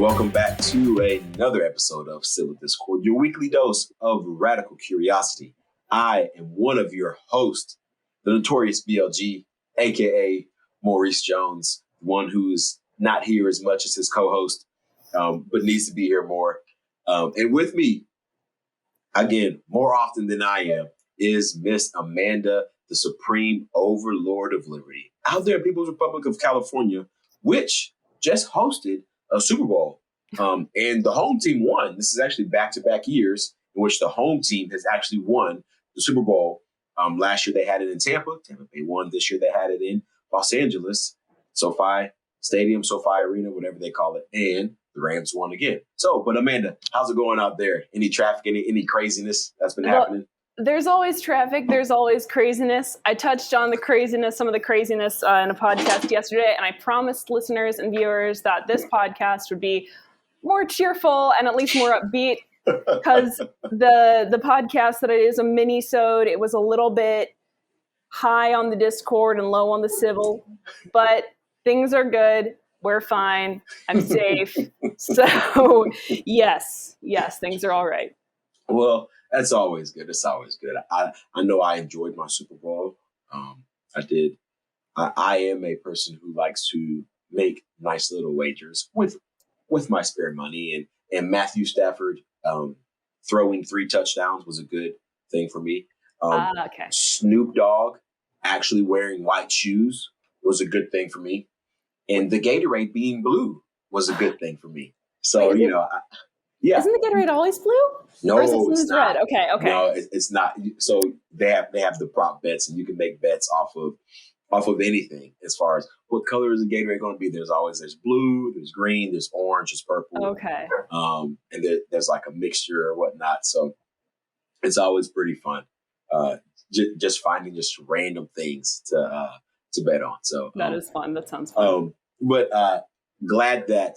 welcome back to another episode of Civil Discord, your weekly dose of radical curiosity. I am one of your hosts, the notorious BLG, aka Maurice Jones, one who's not here as much as his co-host, but needs to be here more. And with me, again, more often than I am, is Miss Amanda, the Supreme Overlord of Liberty, out there in People's Republic of California, which just hosted a Super Bowl. And the home team won. This is actually back-to-back years in which the home team has actually won the Super Bowl. Last year they had it in Tampa. Tampa Bay won. This year they had it in Los Angeles, SoFi Stadium, SoFi Arena, whatever they call it. And the Rams won again. So, but Amanda, how's it going out there? Any traffic, any craziness that's been happening? There's always traffic. There's always craziness. I touched on some of the craziness in a podcast yesterday, and I promised listeners and viewers that this podcast would be more cheerful and at least more upbeat, because the podcast that it is a mini-sode, it was a little bit high on the Discord and low on the civil, but things are good. We're fine. I'm safe. So yes, things are all right. Well, that's always good. It's always good. I know I enjoyed my Super Bowl. I did. I am a person who likes to make nice little wagers with my spare money. And Matthew Stafford throwing 3 touchdowns was a good thing for me. Okay. Snoop Dogg actually wearing white shoes was a good thing for me. And the Gatorade being blue was a good thing for me. So, Wait, yeah. Isn't the Gatorade always blue? No, or is it's not. Red? Okay. No, it's not. So they have the prop bets, and you can make bets off of anything as far as what color is the Gatorade going to be. There's blue, there's green, there's orange, there's purple. Okay. And there's like a mixture or whatnot. So it's always pretty fun. Just finding just random things to bet on. So that is fun. That sounds fun. But glad that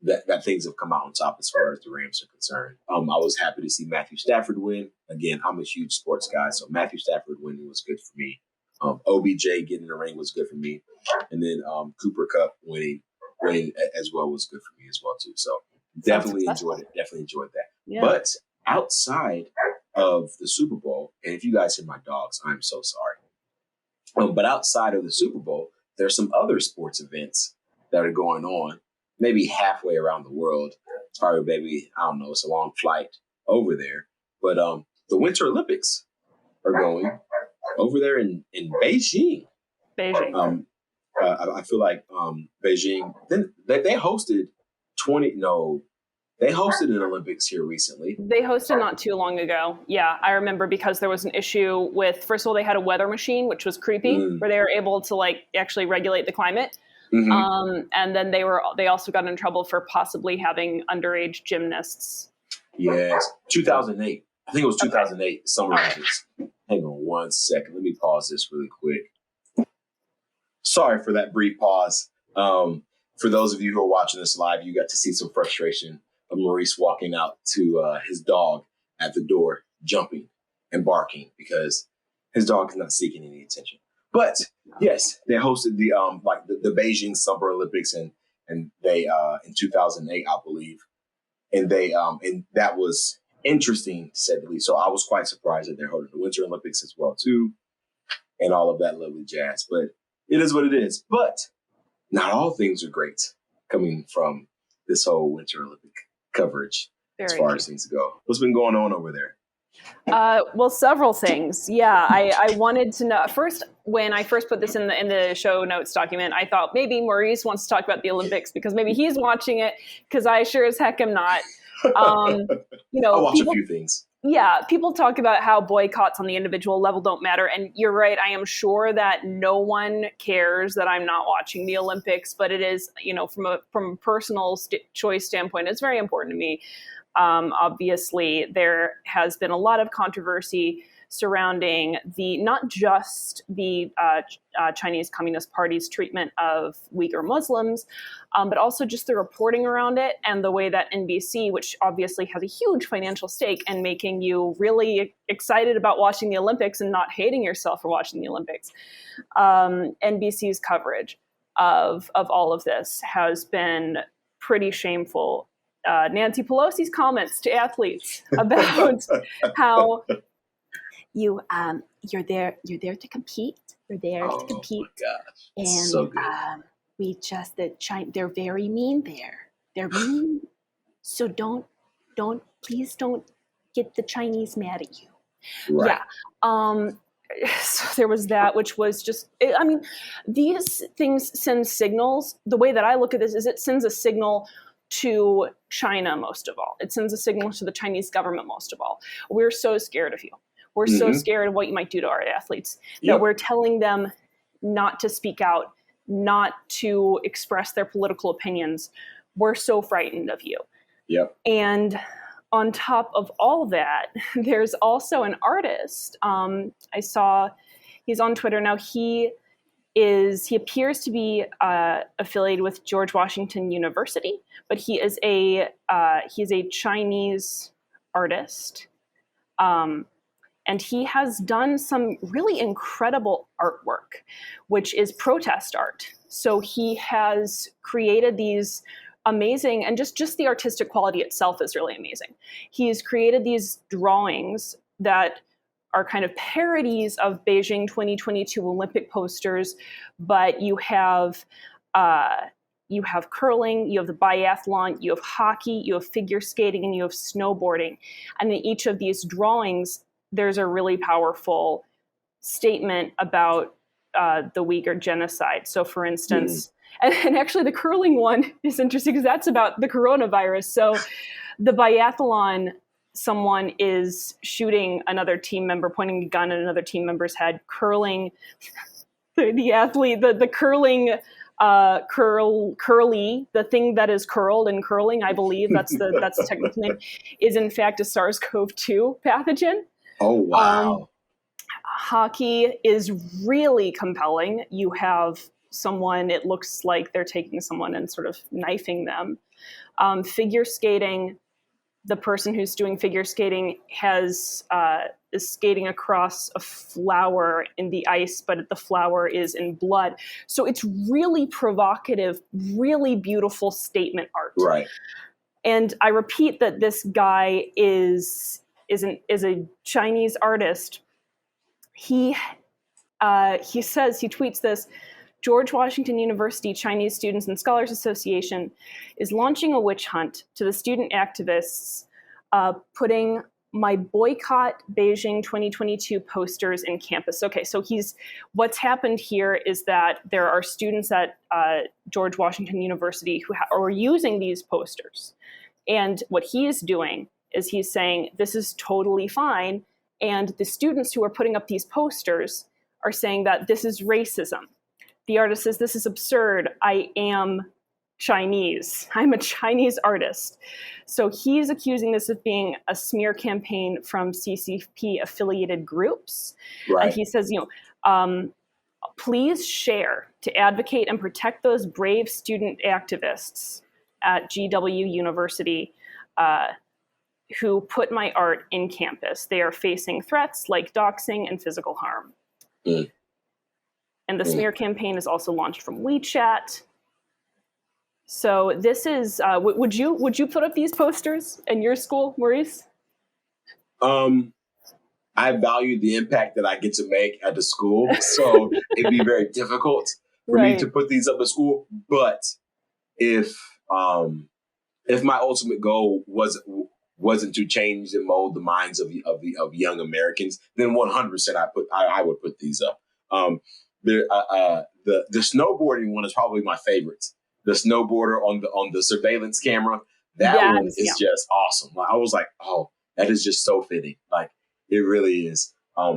that things have come out on top as far as the Rams are concerned. I was happy to see Matthew Stafford win. Again, I'm a huge sports guy, so Matthew Stafford winning was good for me. OBJ getting in the ring was good for me. And then Cooper Kupp winning as well was good for me as well, too. So definitely enjoyed it. Definitely enjoyed that. Yeah. But outside of the Super Bowl, and if you guys hear my dogs, I'm so sorry. But outside of the Super Bowl, there's some other sports events that are going on, maybe halfway around the world. It's probably maybe, I don't know, it's a long flight over there. But the Winter Olympics are going over there in Beijing. Beijing. I feel like Beijing, then they hosted they hosted an Olympics here recently. They hosted not too long ago. Yeah, I remember, because there was an issue with, first of all, they had a weather machine, which was creepy, where they were able to actually regulate the climate. Mm-hmm. And then they also got in trouble for possibly having underage gymnasts. Yes, 2008. I think it was 2008 Summer Olympics. Hang on one second. Let me pause this really quick. Sorry for that brief pause. For those of you who are watching this live, you got to see some frustration of Maurice walking out to his dog at the door, jumping and barking because his dog is not seeking any attention. But yes, they hosted the Beijing Summer Olympics and they in 2008, I believe, and they and that was interesting to say the least. So I was quite surprised that they're holding the Winter Olympics as well too, and all of that lovely jazz. But it is what it is. But not all things are great coming from this whole Winter Olympic coverage as far as things go. What's been going on over there? Well, several things. Yeah, I wanted to know first, when I first put this in the show notes document, I thought maybe Maurice wants to talk about the Olympics because maybe he's watching it, because I sure as heck am not. I watch a few things. Yeah, people talk about how boycotts on the individual level don't matter. And you're right. I am sure that no one cares that I'm not watching the Olympics, but it is, from a personal choice standpoint, it's very important to me. Obviously, there has been a lot of controversy surrounding not just the Chinese Communist Party's treatment of Uyghur Muslims, but also just the reporting around it and the way that NBC, which obviously has a huge financial stake in making you really excited about watching the Olympics and not hating yourself for watching the Olympics, NBC's coverage of all of this has been pretty shameful. Nancy Pelosi's comments to athletes about how you're there to compete. You're there to compete. My gosh. And so good. They're very mean there. They're mean. So please don't get the Chinese mad at you. Right. Yeah. So there was that, which was just, I mean, these things send signals. The way that I look at this is it sends a signal to China most of all. It sends a signal to the Chinese government most of all. We're so scared of you. We're so scared of what you might do to our athletes that we're telling them not to speak out, not to express their political opinions. We're so frightened of you. Yep. And on top of all that, there's also an artist. I saw he's on Twitter now. He appears to be affiliated with George Washington University, but he's a Chinese artist. And he has done some really incredible artwork, which is protest art. So he has created these amazing, and just the artistic quality itself is really amazing. He's created these drawings that are kind of parodies of Beijing 2022 Olympic posters, but you have curling, you have the biathlon, you have hockey, you have figure skating, and you have snowboarding. And in each of these drawings, there's a really powerful statement about the Uyghur genocide. So for instance, and actually the curling one is interesting because that's about the coronavirus. So the biathlon, someone is shooting another team member, pointing a gun at another team member's head, curling the athlete, the curling curly, the thing that is curled and curling, I believe that's the technical name, is in fact a SARS-CoV-2 pathogen. Oh, wow. Hockey is really compelling. You have someone, it looks like they're taking someone and sort of knifing them. Figure skating, the person who's doing figure skating is skating across a flower in the ice, but the flower is in blood. So it's really provocative, really beautiful statement art. Right. And I repeat that this guy is a Chinese artist. He tweets this: George Washington University Chinese Students and Scholars Association is launching a witch hunt to the student activists, putting my boycott Beijing 2022 posters in campus. Okay, so what's happened here is that there are students at George Washington University who are using these posters. And what he is doing is he's saying, this is totally fine. And the students who are putting up these posters are saying that this is racism. The artist says, this is absurd. I am Chinese. I'm a Chinese artist. So he's accusing this of being a smear campaign from CCP affiliated groups. Right. And he says, please share to advocate and protect those brave student activists at GW University who put my art in campus. They are facing threats like doxing and physical harm. And the smear campaign is also launched from WeChat. So this is, would you put up these posters in your school, Maurice? I value the impact that I get to make at the school. So it'd be very difficult for me to put these up at school. But if my ultimate goal wasn't to change and mold the minds of young Americans, then 100% I would put these up. The snowboarding one is probably my favorite. The snowboarder on the surveillance camera, that one is just awesome. I was like, oh, that is just so fitting. Like it really is. I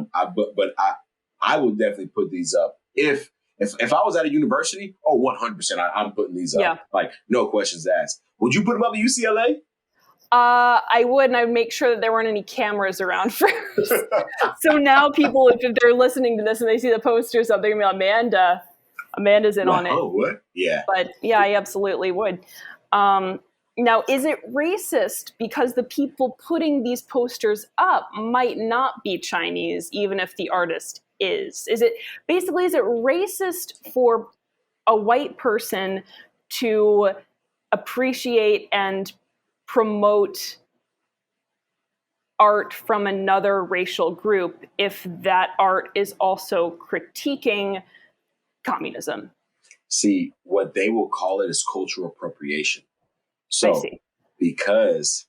would definitely put these up if I was at a university. Oh, 100%, I'm putting these up. Yeah. Like no questions asked. Would you put them up at UCLA? I would, and I would make sure that there weren't any cameras around first. So now people, if they're listening to this and they see the posters up, they're going to be like, Amanda's in on it. Oh, what? Yeah. But yeah, I absolutely would. Now, is it racist because the people putting these posters up might not be Chinese, even if the artist is? Is it racist for a white person to appreciate and promote art from another racial group if that art is also critiquing communism? See, what they will call it is cultural appropriation. I So see. because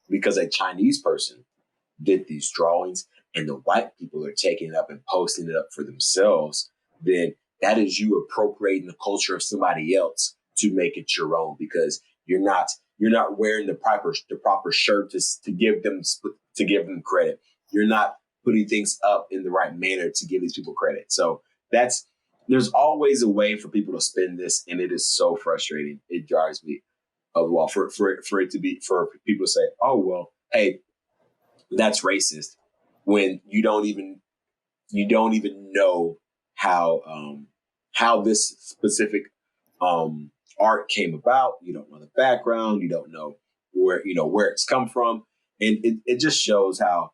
because a Chinese person did these drawings and the white people are taking it up and posting it up for themselves, then that is you appropriating the culture of somebody else to make it your own, because you're not wearing the proper shirt to give them credit. You're not putting things up in the right manner to give these people credit. So there's always a way for people to spin this, and it is so frustrating. It drives me up the wall for people to say, "Oh well, hey, that's racist," when you don't even know how this specific art came about. You don't know the background. You don't know where it's come from, and it just shows how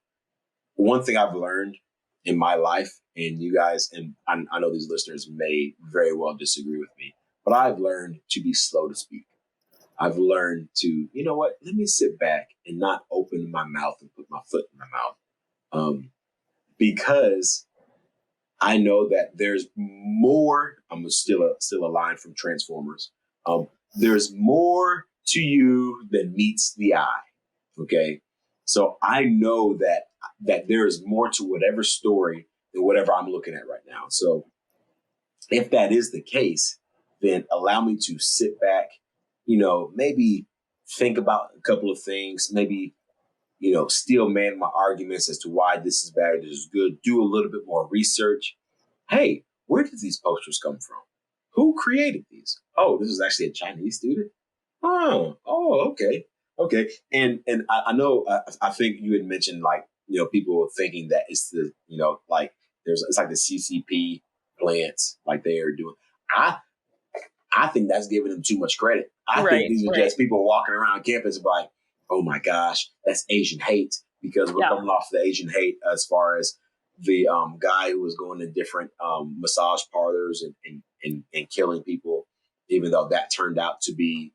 one thing I've learned in my life, and you guys, and I know these listeners may very well disagree with me, but I've learned to be slow to speak. I've learned to, you know what, let me sit back and not open my mouth and put my foot in my mouth. Because I know that there's more. I'm still a line from Transformers. There's more to you than meets the eye. Okay, so I know that there is more to whatever story than whatever I'm looking at right now. So if that is the case, then allow me to sit back. Maybe think about a couple of things. Maybe steel man my arguments as to why this is bad, this is good. Do a little bit more research. Hey, where did these posters come from? Who created these? Oh, this is actually a Chinese student. Okay, okay. And I know I think you had mentioned, like, people thinking that it's the like it's like the CCP plants, like they are doing. I think that's giving them too much credit. I think these are just people walking around campus like, oh my gosh, that's Asian hate, because we're coming off the Asian hate as far as the guy who was going to different massage parlors and killing people, even though that turned out to be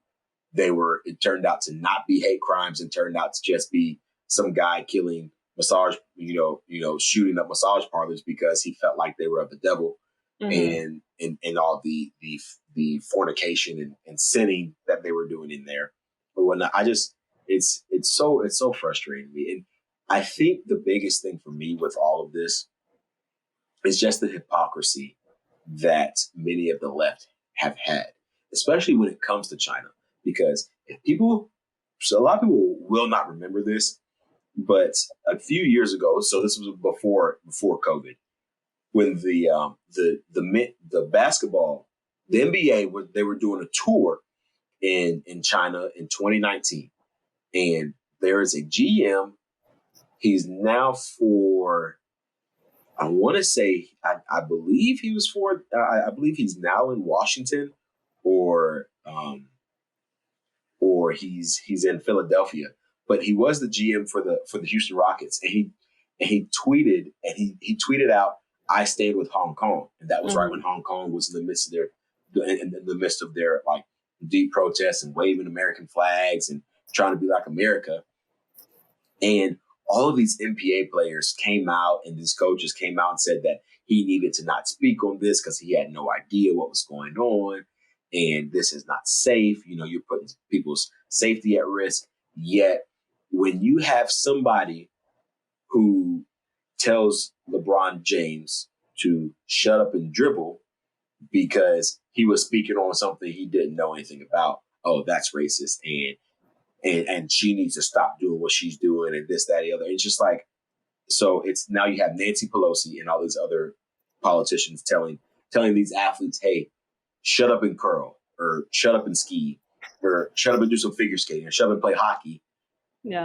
it turned out to not be hate crimes and turned out to just be some guy killing shooting up massage parlors because he felt like they were of the devil. Mm-hmm. and all the fornication and sinning that they were doing in there. But when it's so frustrating to me. And I think the biggest thing for me with all of this is just the hypocrisy that many of the left have had, especially when it comes to China. Because a lot of people will not remember this, but a few years ago, so this was before COVID, when the basketball, the NBA, they were doing a tour in China in 2019, and there is a GM. He's now for, I want to say, I believe he was for, I believe he's now in Washington, or he's in Philadelphia, but he was the GM for the Houston Rockets, and he tweeted out, "I stayed with Hong Kong," and that was mm-hmm. right when Hong Kong was in the midst of their like deep protests and waving American flags and trying to be like America. And all of these NBA players came out, and these coaches came out and said that he needed to not speak on this because he had no idea what was going on. And this is not safe. You're putting people's safety at risk. Yet when you have somebody who tells LeBron James to shut up and dribble because he was speaking on something he didn't know anything about, oh, that's racist. And she needs to stop doing what she's doing and this, that, and the other. It's just like, so it's now you have Nancy Pelosi and all these other politicians telling these athletes, hey, shut up and curl, or shut up and ski, or shut up and do some figure skating, or shut up and play hockey,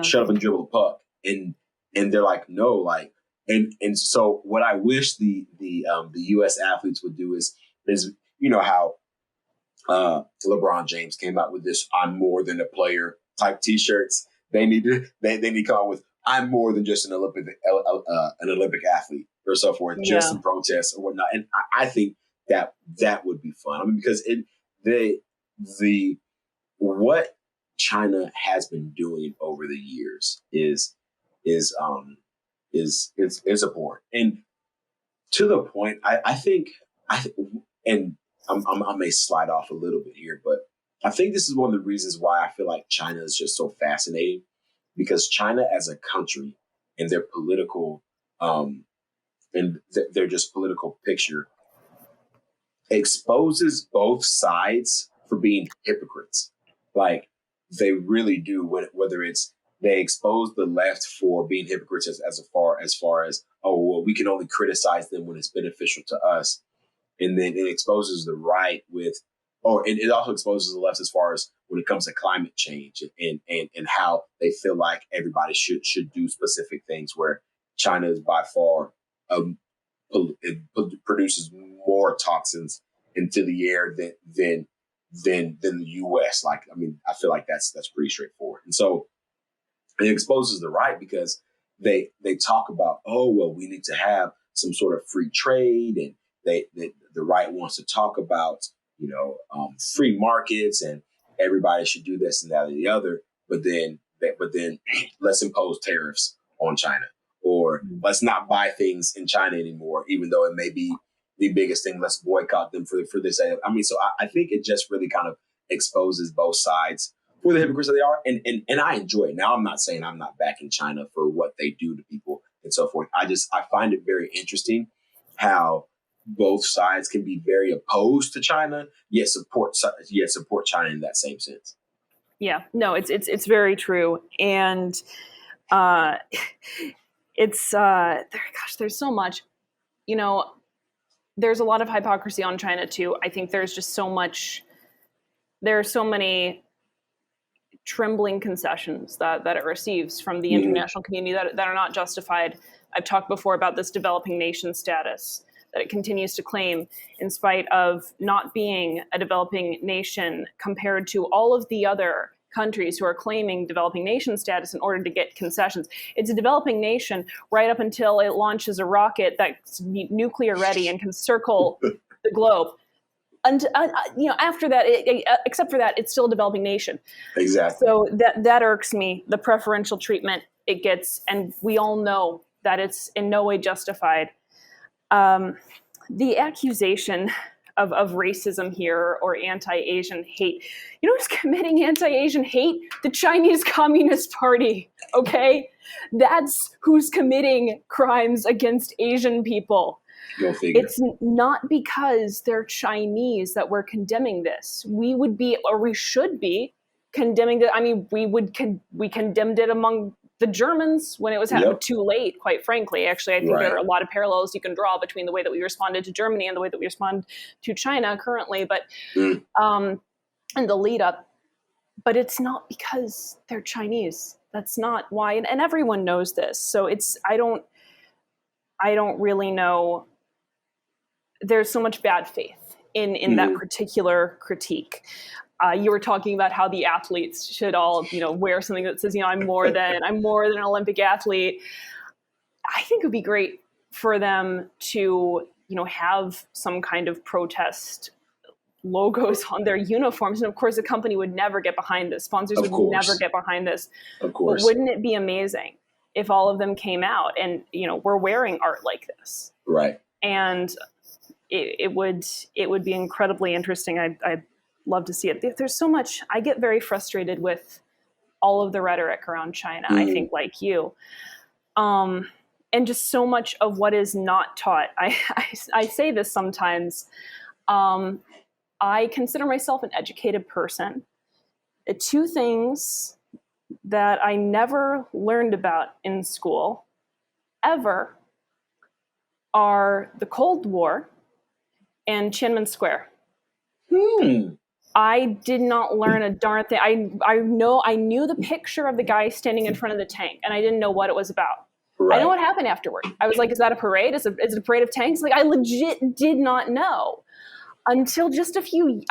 shut up and dribble the puck. And they're like, no, like, and so what I wish the U.S. athletes would do is how LeBron James came out with this "I'm more than a player" type T-shirts. They need to come out with "I'm more than just an Olympic athlete" or so forth, just some protests or whatnot. And I think that would be fun. I mean, because what China has been doing over the years is abhorrent, and to the point, I think and I may slide off a little bit here, but I think this is one of the reasons why I feel like China is just so fascinating, because China as a country and their political their just political picture exposes both sides for being hypocrites. Like they really do, whether it's they expose the left for being hypocrites as far as, oh, well, we can only criticize them when it's beneficial to us. And then it exposes the right it also exposes the left as far as when it comes to climate change and how they feel like everybody should do specific things, where China is by far, it produces more toxins into the air than the U.S. Like, I mean, I feel like that's pretty straightforward. And so it exposes the right because they talk about, oh, well, we need to have some sort of free trade, and the right wants to talk about, free markets, and everybody should do this and that or the other. But then let's impose tariffs on China, or let's not buy things in China anymore, even though it may be the biggest thing. Let's boycott them for this. I mean, so I think it just really kind of exposes both sides for the hypocrites that they are. And I enjoy it. Now, I'm not saying I'm not backing China for what they do to people and so forth. I find it very interesting how both sides can be very opposed to China, yet support China in that same sense. Yeah, no, it's very true. And there's so much, there's a lot of hypocrisy on China too. I think there are so many trembling concessions that it receives from the international community that are not justified. I've talked before about this developing nation status that it continues to claim, in spite of not being a developing nation compared to all of the other countries who are claiming developing nation status in order to get concessions. It's a developing nation right up until it launches a rocket that's nuclear ready and can circle the globe. And after that, except for that, it's still a developing nation. Exactly. So that irks me, the preferential treatment it gets, and we all know that it's in no way justified. The accusation of racism here or anti-Asian hate. You know who's committing anti-Asian hate? The Chinese Communist Party, okay? That's who's committing crimes against Asian people. Go figure. It's not because they're Chinese that we're condemning this. We would be, or we should be, condemning it. I mean, we condemned it among the Germans when it was too late, quite frankly. Actually, I think there are a lot of parallels you can draw between the way that we responded to Germany and the way that we respond to China currently, but and the lead up. But it's not because they're Chinese. That's not why, and everyone knows this. So I don't really know. There's so much bad faith in that particular critique. You were talking about how the athletes should all, wear something that says, I'm more than an Olympic athlete. I think it would be great for them to, have some kind of protest logos on their uniforms. And of course, the company would never get behind this. Sponsors would never get behind this. Of course. But wouldn't it be amazing if all of them came out and, we're wearing art like this? Right. And it would be incredibly interesting. I'd love to see it. There's so much. I get very frustrated with all of the rhetoric around China. I think, like you, and just so much of what is not taught. I say this sometimes. I consider myself an educated person. The two things that I never learned about in school, ever, are the Cold War and Tiananmen Square. I did not learn a darn thing. I knew the picture of the guy standing in front of the tank, and I didn't know what it was about. Right. I know what happened afterward. I was like, is that a parade? Is it a parade of tanks? Like, I legit did not know until just a few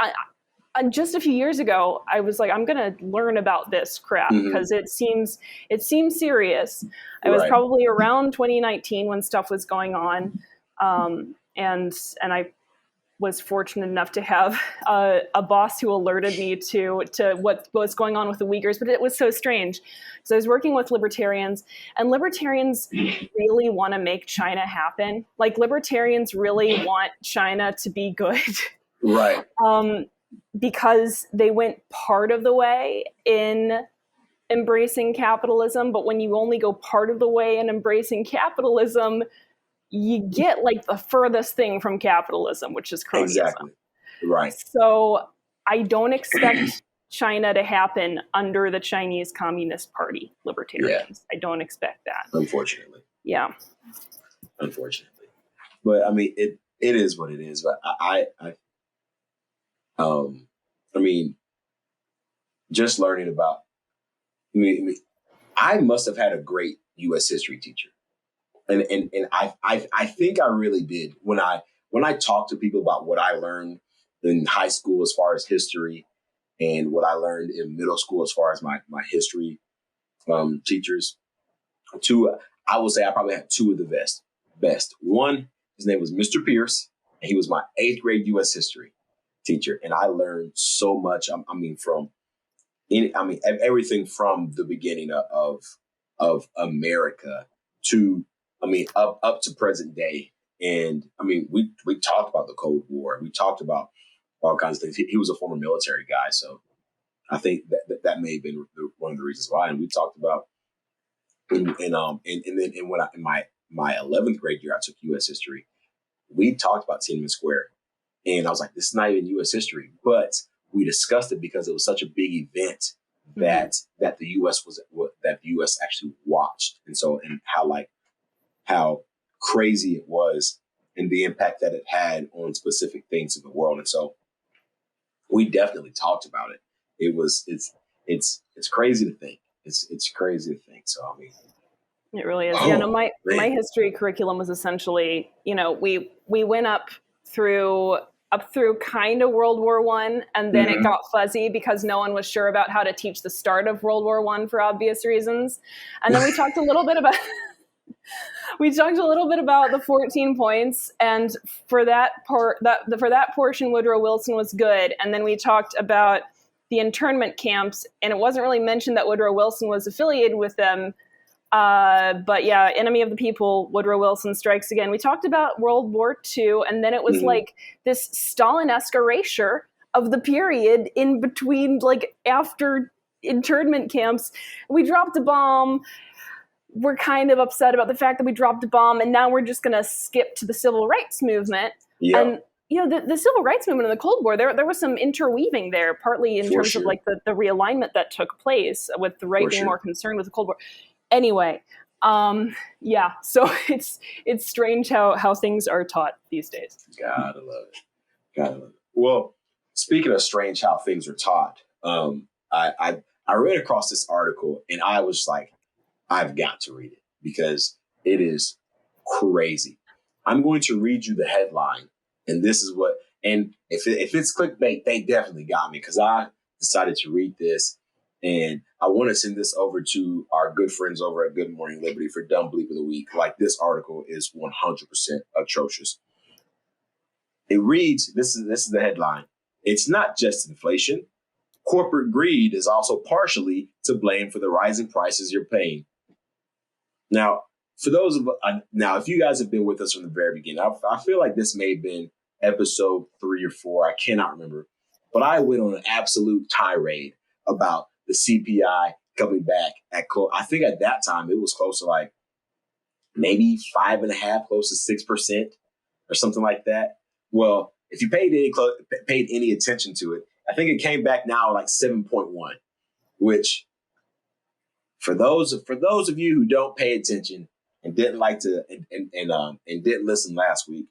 years ago. I was like, I'm going to learn about this crap because it seems serious. I was probably around 2019 when stuff was going on. And was fortunate enough to have a boss who alerted me to what was going on with the Uyghurs, but it was so strange. So I was working with libertarians, and libertarians really want to make China happen. Like, libertarians really want China to be good. Right. Because they went part of the way in embracing capitalism, but when you only go part of the way in embracing capitalism, you get like the furthest thing from capitalism, which is cronyism. Exactly. Right. So I don't expect China to happen under the Chinese Communist Party libertarians. Yeah. I don't expect that. Unfortunately. Yeah. Unfortunately. But I mean, it is what it is. But I mean, just learning about, I must have had a great U.S. history teacher. And I think I really did when I talk to people about what I learned in high school as far as history and what I learned in middle school as far as my history teachers. I will say I probably had two of the best. One, his name was Mr. Pierce, and he was my 8th grade U.S. history teacher, and I learned so much. Everything from the beginning of America to up to present day. And we talked about the Cold War. We talked about all kinds of things. He was a former military guy, so I think that may have been one of the reasons why. And we talked about and then when in my 11th grade year, I took U.S. history. We talked about Tiananmen Square, and I was like, this is not even U.S. history, but we discussed it because it was such a big event that the U.S. actually watched, and how crazy it was and the impact that it had on specific things in the world. And so we definitely talked about it. It's crazy to think. It's crazy to think. So it really is. My history curriculum was essentially, we went up through kind of World War I, and then it got fuzzy because no one was sure about how to teach the start of World War I for obvious reasons. And then we talked a little bit about the 14 points, and for that portion, Woodrow Wilson was good. And then we talked about the internment camps, and it wasn't really mentioned that Woodrow Wilson was affiliated with them. But yeah, enemy of the people, Woodrow Wilson strikes again. We talked about World War II, and then it was like this Stalin-esque erasure of the period in between, like after internment camps. We dropped a bomb. We're kind of upset about the fact that we dropped a bomb, and now we're just going to skip to the civil rights movement. Yep. And the civil rights movement in the Cold War, there was some interweaving there, partly in terms of like the realignment that took place with the right being more concerned with the Cold War. Anyway, so it's strange how things are taught these days. Gotta love it. Well, speaking of strange how things are taught, I read across this article and I was like, I've got to read it because it is crazy. I'm going to read you the headline, and this is what. And if it's clickbait, they definitely got me because I decided to read this. And I want to send this over to our good friends over at Good Morning Liberty for Dumb Bleep of the Week. Like, this article is 100% atrocious. It reads, this is the headline. It's not just inflation. Corporate greed is also partially to blame for the rising prices you're paying. Now, if you guys have been with us from the very beginning, I feel like this may have been episode 3 or 4. I cannot remember. But I went on an absolute tirade about the CPI coming back I think at that time it was close to like maybe 5.5%, close to 6% or something like that. Well, if you paid any attention to it, I think it came back now like 7.1, which for those of you who don't pay attention and didn't like to and didn't listen last week,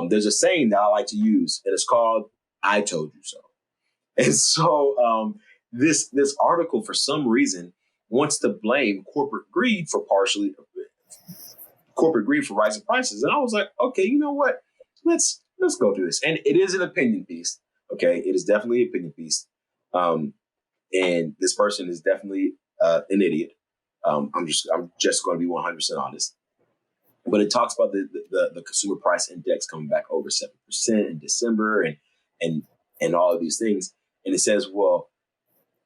there's a saying that I like to use, and it's called "I told you so." And so this article, for some reason, wants to blame corporate greed for rising prices. And I was like, okay, you know what? Let's go through this. And it is an opinion piece. Okay, it is definitely an opinion piece. And this person is definitely an idiot. I'm just going to be 100% honest. But it talks about the consumer price index coming back over 7% in December and all of these things. And it says, well,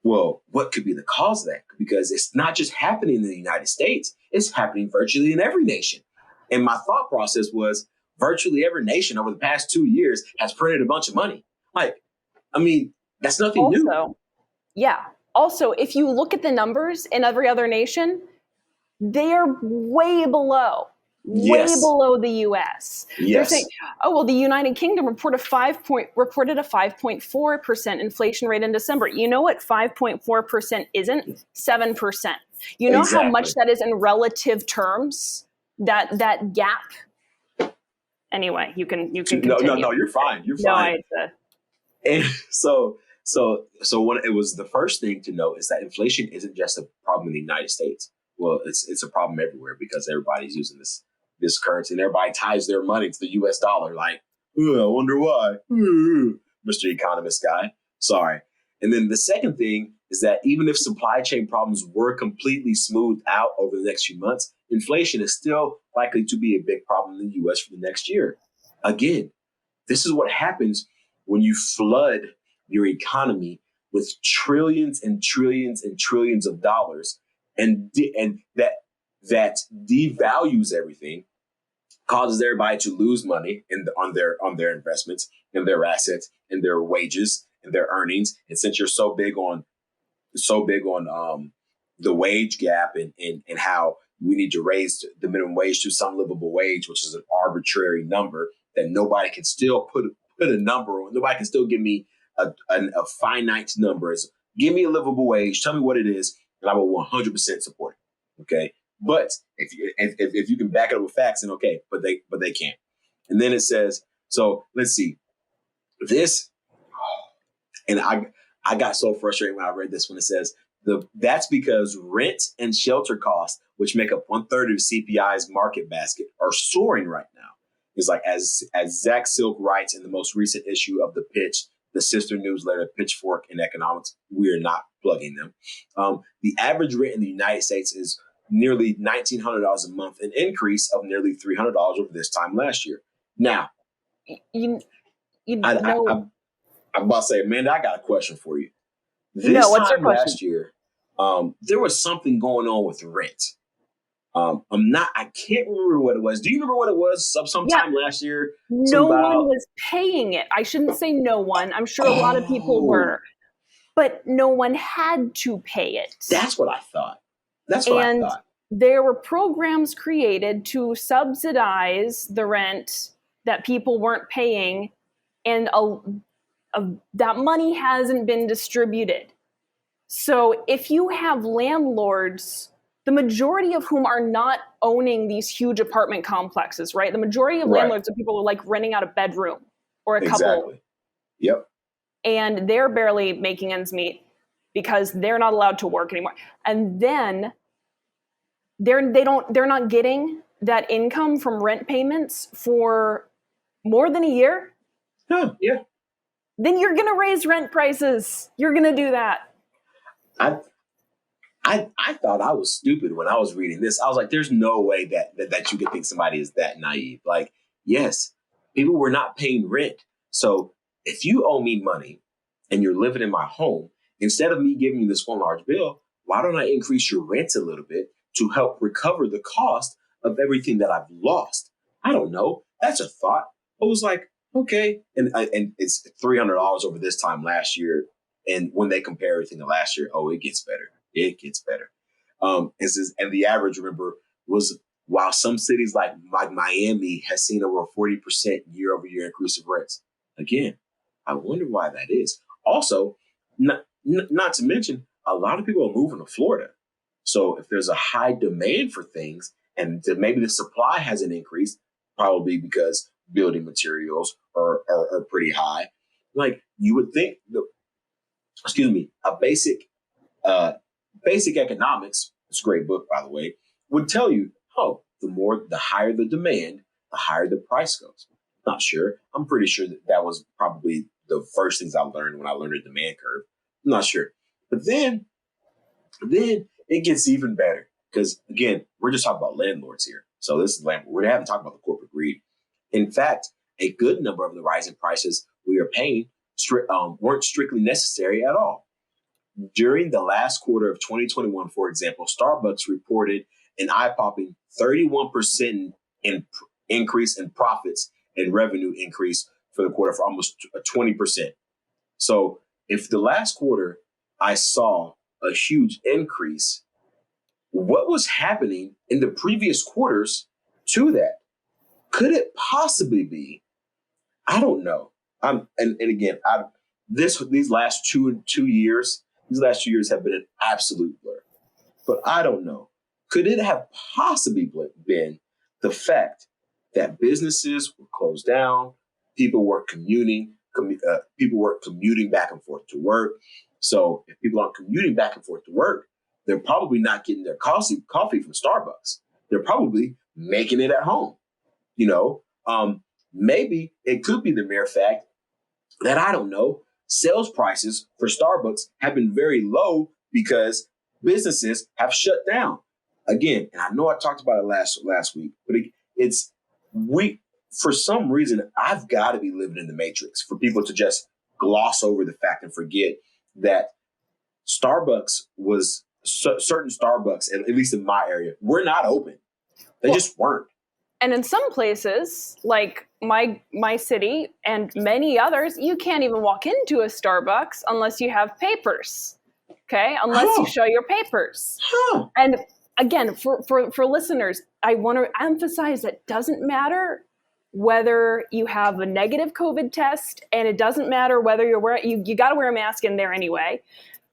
what could be the cause of that? Because it's not just happening in the United States, it's happening virtually in every nation. And my thought process was virtually every nation over the past 2 years has printed a bunch of money. Like, I mean, that's nothing new. Yeah. Also, if you look at the numbers in every other nation, they're way below the U.S. Yes. They're saying, oh, well, the United Kingdom reported a 5.4% inflation rate in December. You know what 5.4% isn't? 7%. You know how much that is in relative terms? That gap. Anyway, you can continue. No, you're fine. You're fine. And so what it was, the first thing to note is that inflation isn't just a problem in the United States. Well, it's a problem everywhere because everybody's using this currency and everybody ties their money to the US dollar. Like, I wonder why. Mr. Economist guy. Sorry. And then the second thing is that even if supply chain problems were completely smoothed out over the next few months, inflation is still likely to be a big problem in the US for the next year. Again, this is what happens when you flood your economy with trillions and trillions and trillions of dollars, and that devalues everything, causes everybody to lose money on their investments and their assets and their wages and their earnings. And since you're so big on the wage gap and how we need to raise the minimum wage to some livable wage, which is an arbitrary number that nobody can still put a number on. Nobody can still give me a finite number. As give me a livable wage, tell me what it is, and I will 100% support it. Okay, but if you can back it up with facts, then okay, but they can't. And then it says, so let's see this, and I got so frustrated when I read this when it says that's because rent and shelter costs, which make up 1/3 of CPI's market basket, are soaring right now. It's like, as Zach Silk writes in the most recent issue of The Pitch, the sister newsletter Pitchfork in Economics, we are not plugging them. The average rent in the United States is nearly $1,900 a month, an increase of nearly $300 over this time last year. Now, I'm about to say, Amanda, I got a question for you. What's your question? Last year, there was something going on with rent. I can't remember what it was. Do you remember what it was? Sometime last year? No one was paying it. I shouldn't say no one. I'm sure a lot of people were, but no one had to pay it. That's what I thought. I thought. There were programs created to subsidize the rent that people weren't paying, and that money hasn't been distributed. So if you have landlords, the majority of whom are not owning these huge apartment complexes, right? The majority of landlords are people who are like renting out a bedroom or a couple. Exactly. Yep. And they're barely making ends meet because they're not allowed to work anymore. And then they're not getting that income from rent payments for more than a year. Huh, yeah. Then you're going to raise rent prices. You're going to do that. I thought I was stupid when I was reading this. I was like, there's no way that you could think somebody is that naive. Like, yes, people were not paying rent. So if you owe me money and you're living in my home, instead of me giving you this one large bill, why don't I increase your rent a little bit to help recover the cost of everything that I've lost? I don't know. That's a thought. I was like, okay. And it's $300 over this time last year. And when they compare everything to last year, it gets better. It gets better. And the average, remember, was, while some cities like Miami has seen over a 40% year-over-year increase of rents. Again, I wonder why that is. Also, not to mention, a lot of people are moving to Florida. So if there's a high demand for things and maybe the supply hasn't increased, probably because building materials are pretty high, like you would think a basic economics, it's a great book, by the way, would tell you, the higher the demand, the higher the price goes. Not sure. I'm pretty sure that was probably the first things I learned when I learned the demand curve. I'm not sure. But then it gets even better because, again, we're just talking about landlords here. So this is we haven't talked about the corporate greed. In fact, a good number of the rising prices we are paying weren't strictly necessary at all. During the last quarter of 2021, for example, Starbucks reported an eye-popping 31% increase in profits and revenue increase for the quarter, for almost 20%. So if the last quarter I saw a huge increase, what was happening in the previous quarters to that? Could it possibly be? I don't know. And again, these last two years have been an absolute blur. But I don't know. Could it have possibly been the fact that businesses were closed down, people were commuting back and forth to work? So if people aren't commuting back and forth to work, they're probably not getting their coffee from Starbucks. They're probably making it at home. Maybe it could be the mere fact that, I don't know, sales prices for Starbucks have been very low because businesses have shut down. Again, and I know I talked about it last week, but for some reason, I've got to be living in the Matrix for people to just gloss over the fact and forget that certain Starbucks, at least in my area, were not open. They just weren't. And in some places, like my city and many others, you can't even walk into a Starbucks unless you have papers. Okay? Unless you show your papers. And again, for listeners, I want to emphasize that it doesn't matter whether you have a negative COVID test, and it doesn't matter whether you're wearing, you got to wear a mask in there anyway.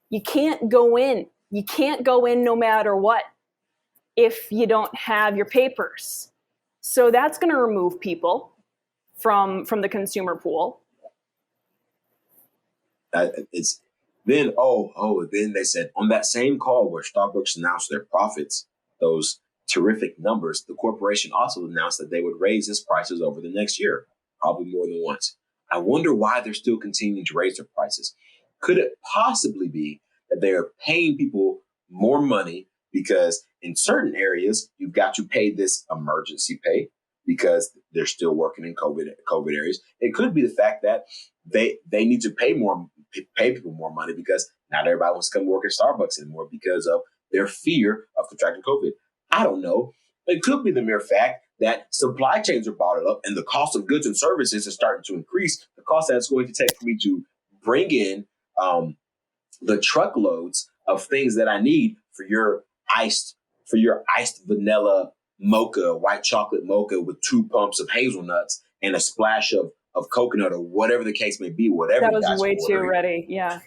You can't go in. You can't go in no matter what if you don't have your papers. So that's going to remove people from the consumer pool. Then they said on that same call where Starbucks announced their profits, those terrific numbers, the corporation also announced that they would raise its prices over the next year, probably more than once. I wonder why they're still continuing to raise their prices. Could it possibly be that they are paying people more money because in certain areas you've got to pay this emergency pay because they're still working in COVID areas? It could be the fact that they need to pay people more money because not everybody wants to come work at Starbucks anymore because of their fear of contracting COVID. I don't know. It could be the mere fact that supply chains are bottled up and the cost of goods and services is starting to increase. The cost that it's going to take for me to bring in the truckloads of things that I need for your iced vanilla mocha, white chocolate mocha with 2 pumps of hazelnuts and a splash of coconut or whatever the case may be, whatever. That was way too ready. Yeah.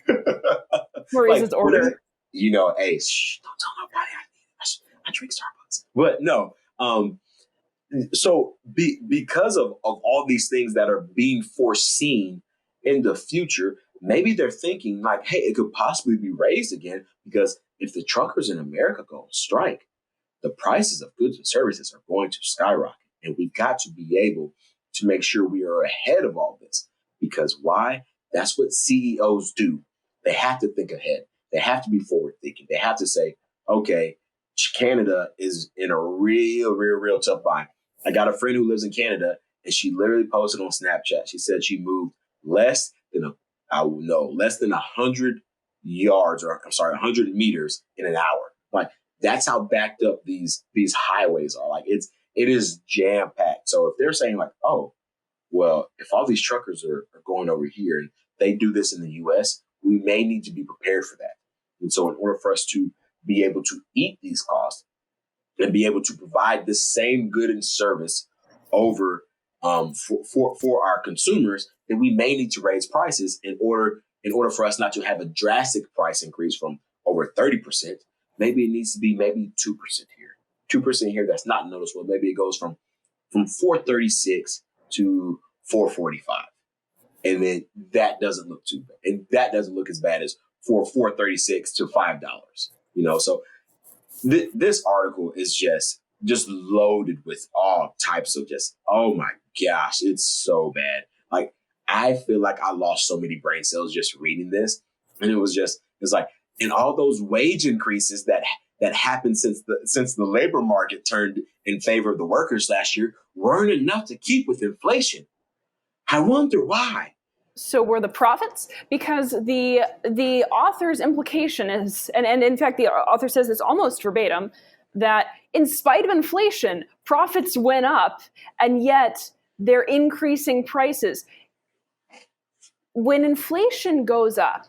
Maurice's order. Hey, don't tell nobody I drink Starbucks. But no. So because of all these things that are being foreseen in the future, maybe they're thinking like, hey, it could possibly be raised again because if the truckers in America go on strike, the prices of goods and services are going to skyrocket. And we've got to be able to make sure we are ahead of all this. Because why? That's what CEOs do. They have to think ahead. They have to be forward thinking. They have to say, okay, Canada is in a real tough bind. I got a friend who lives in Canada, and she literally posted on Snapchat. She said she moved less than 100 yards, 100 meters in an hour. Like, that's how backed up these highways are. Like, it is jam packed. So if they're saying like, oh, well, if all these truckers are going over here and they do this in the U.S., we may need to be prepared for that. And so in order for us to be able to eat these costs and be able to provide the same good and service over for our consumers, then we may need to raise prices in order for us not to have a drastic price increase from over 30%. Maybe it needs to be maybe 2% here, 2% here. That's not noticeable. Maybe it goes from $4.36 to $4.45, and then that doesn't look too bad, and that doesn't look as bad as $4.36 to $5. So this article is just loaded with all types of oh my gosh, it's so bad. Like, I feel like I lost so many brain cells just reading this, and it's like, and all those wage increases that that happened since the labor market turned in favor of the workers last year weren't enough to keep with inflation. I wonder why. So were the profits? Because the author's implication is, and in fact the author says this almost verbatim, that in spite of inflation, profits went up, and yet they're increasing prices. When inflation goes up,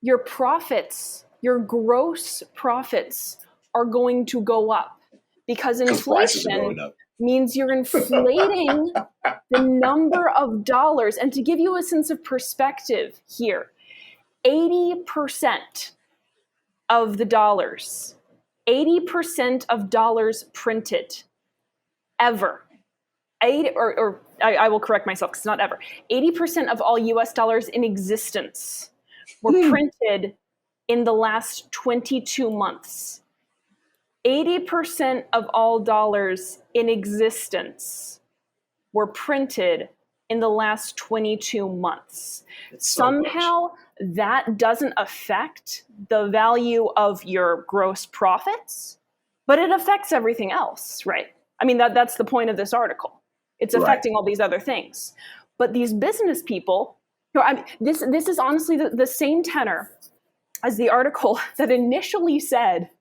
your profits, your gross profits, are going to go up because inflation means you're inflating the number of dollars. And to give you a sense of perspective here, 80% of the dollars, 80% of dollars printed ever, I will correct myself because it's not ever, 80% of all US dollars in existence were printed in the last 22 months. 80% of all dollars in existence were printed in the last 22 months. Somehow that doesn't affect the value of your gross profits, but it affects everything else, right? I mean, that's the point of this article. It's affecting all these other things. But these business people, this is honestly the same tenor as the article that initially said,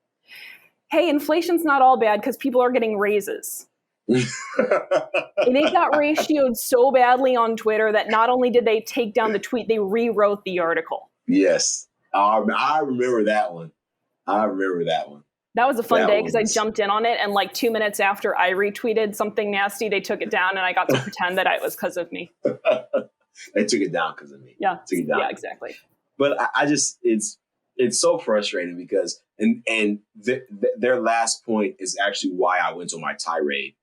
hey, inflation's not all bad because people are getting raises. And it got ratioed so badly on Twitter that not only did they take down the tweet, they rewrote the article. Yes. I remember that one. That was a fun day because I jumped in on it, and like 2 minutes after I retweeted something nasty, they took it down, and I got to pretend that it was because of me. They took it down because of me. Yeah. Yeah, exactly. But I just, it's so frustrating because, their last point is actually why I went on my tirade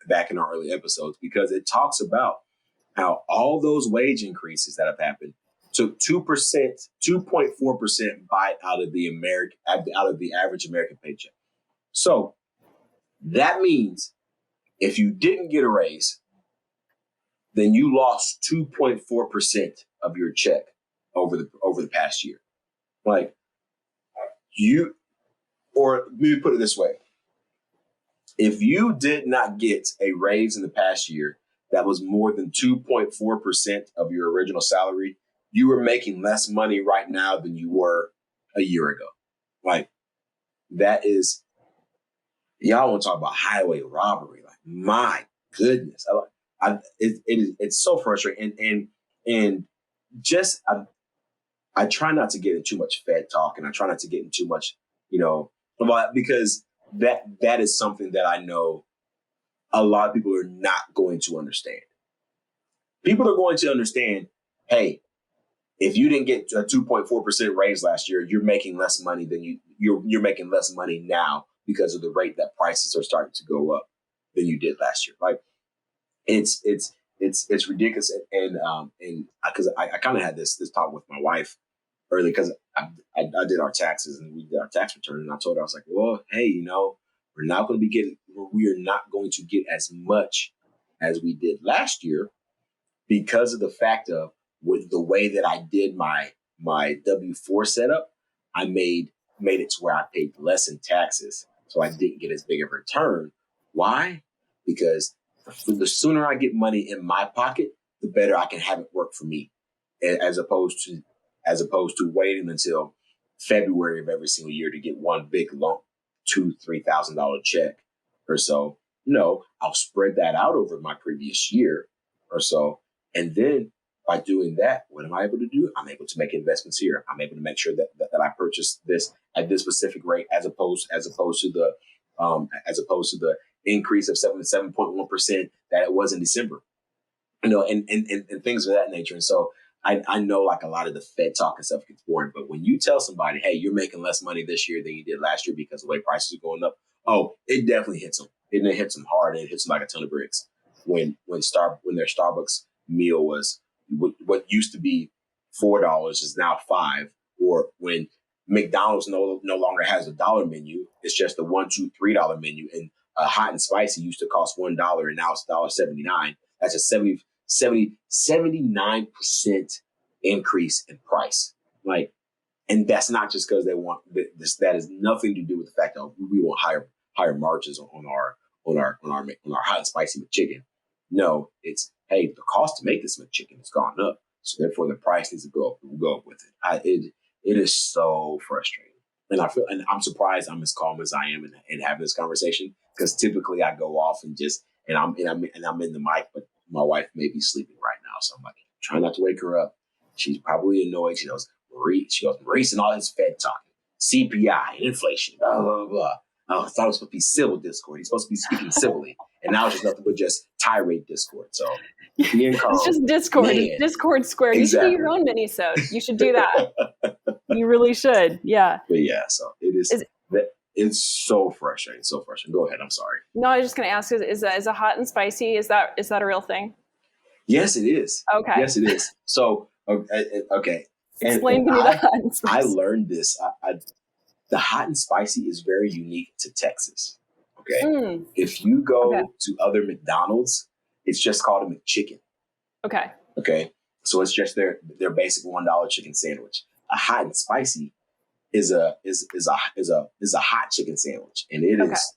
back in our early episodes, because it talks about how all those wage increases that have happened took 2.4% bite out of the average American paycheck. So that means if you didn't get a raise, then you lost 2.4% of your check over the past year. Like or let me put it this way. If you did not get a raise in the past year that was more than 2.4% of your original salary, you were making less money right now than you were a year ago. Like, that is, y'all want to talk about highway robbery. Like, my goodness. It's so frustrating. And just, I try not to get in too much Fed talk, and I try not to get in too much, because that is something that I know a lot of people are not going to understand. People are going to understand, hey, if you didn't get a 2.4% raise last year, you're making less money than you're making less money now because of the rate that prices are starting to go up than you did last year. Like, it's ridiculous. And because I kind of had this talk with my wife early, because I did our taxes and we did our tax return, and I told her, I was like, well, hey, we are not going to get as much as we did last year because of the fact of, with the way that I did my W-4 setup, I made it to where I paid less in taxes. So I didn't get as big of a return. Why? Because the sooner I get money in my pocket, the better I can have it work for me, as opposed to waiting until February of every single year to get one big lump, $2,000-$3,000 check or so. No, I'll spread that out over my previous year or so. And then by doing that, what am I able to do? I'm able to make investments here. I'm able to make sure that I purchase this at this specific rate, as opposed to the increase of 7.1% that it was in December, and things of that nature. And so I know, like, a lot of the Fed talk and stuff gets boring, but when you tell somebody, hey, you're making less money this year than you did last year because the way prices are going up, oh, it definitely hits them. It hits them hard, and it hits them like a ton of bricks. When their Starbucks meal was what used to be $4 is now $5, or when McDonald's no longer has a dollar menu, it's just a $1, $2, $3 menu, and a hot and spicy used to cost $1 and now it's $1.79. That's a 79% increase in price. Like, And that's not just because they want this. That has nothing to do with the fact that we want higher margins on our hot and spicy McChicken. No, it's, hey, the cost to make this McChicken has gone up, so therefore the price needs to go up. We'll go up with it. It is so frustrating, and I'm surprised I'm as calm as I am in having this conversation, because typically I go off and I'm in the mic, but my wife may be sleeping right now, so I'm like trying not to wake her up. She's probably annoyed. She goes, Maurice and all his Fed talking, CPI and inflation, blah, blah, blah. Oh, I thought it was supposed to be civil Discord. He's supposed to be speaking civilly. And now it's just nothing but just tirade Discord. So it's just Discord. It's Discord squared. Exactly. You should do your own mini-sode. You should do that. You really should. Yeah. But yeah, so it's so frustrating. So frustrating. Go ahead. I'm sorry. No, I was just going to ask, is a hot and spicy, is that a real thing? Yes, it is. Okay. Yes, it is. So, okay. Explain to me the hot and spicy. I learned this. The hot and spicy is very unique to Texas. Okay. If you go to other McDonald's, it's just called a McChicken. Okay. Okay. So it's just their basic $1 chicken sandwich. A hot and spicy is a hot chicken sandwich, and it is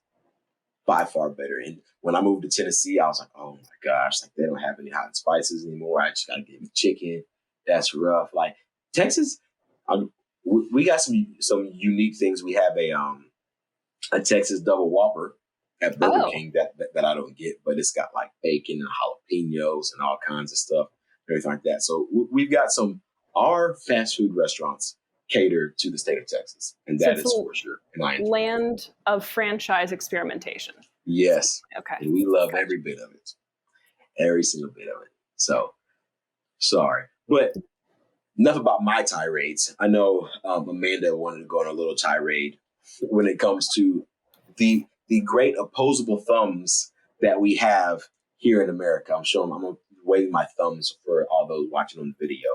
by far better. And when I moved to Tennessee, I was like, oh my gosh, like they don't have any hot and spices anymore. I just gotta get McChicken. That's rough. Like Texas, we got some unique things. We have a Texas double Whopper at Burger King that I don't get, but it's got like bacon and jalapenos and all kinds of stuff, everything like that. So we've got our fast food restaurants cater to the state of Texas, and that is for sure. And I enjoy land of franchise experimentation. Yes. Okay. And we love every bit of it, every single bit of it. So sorry, but enough about my tirades. I know Amanda wanted to go on a little tirade when it comes to the great opposable thumbs that we have here in America. I'm waving my thumbs for all those watching on the video.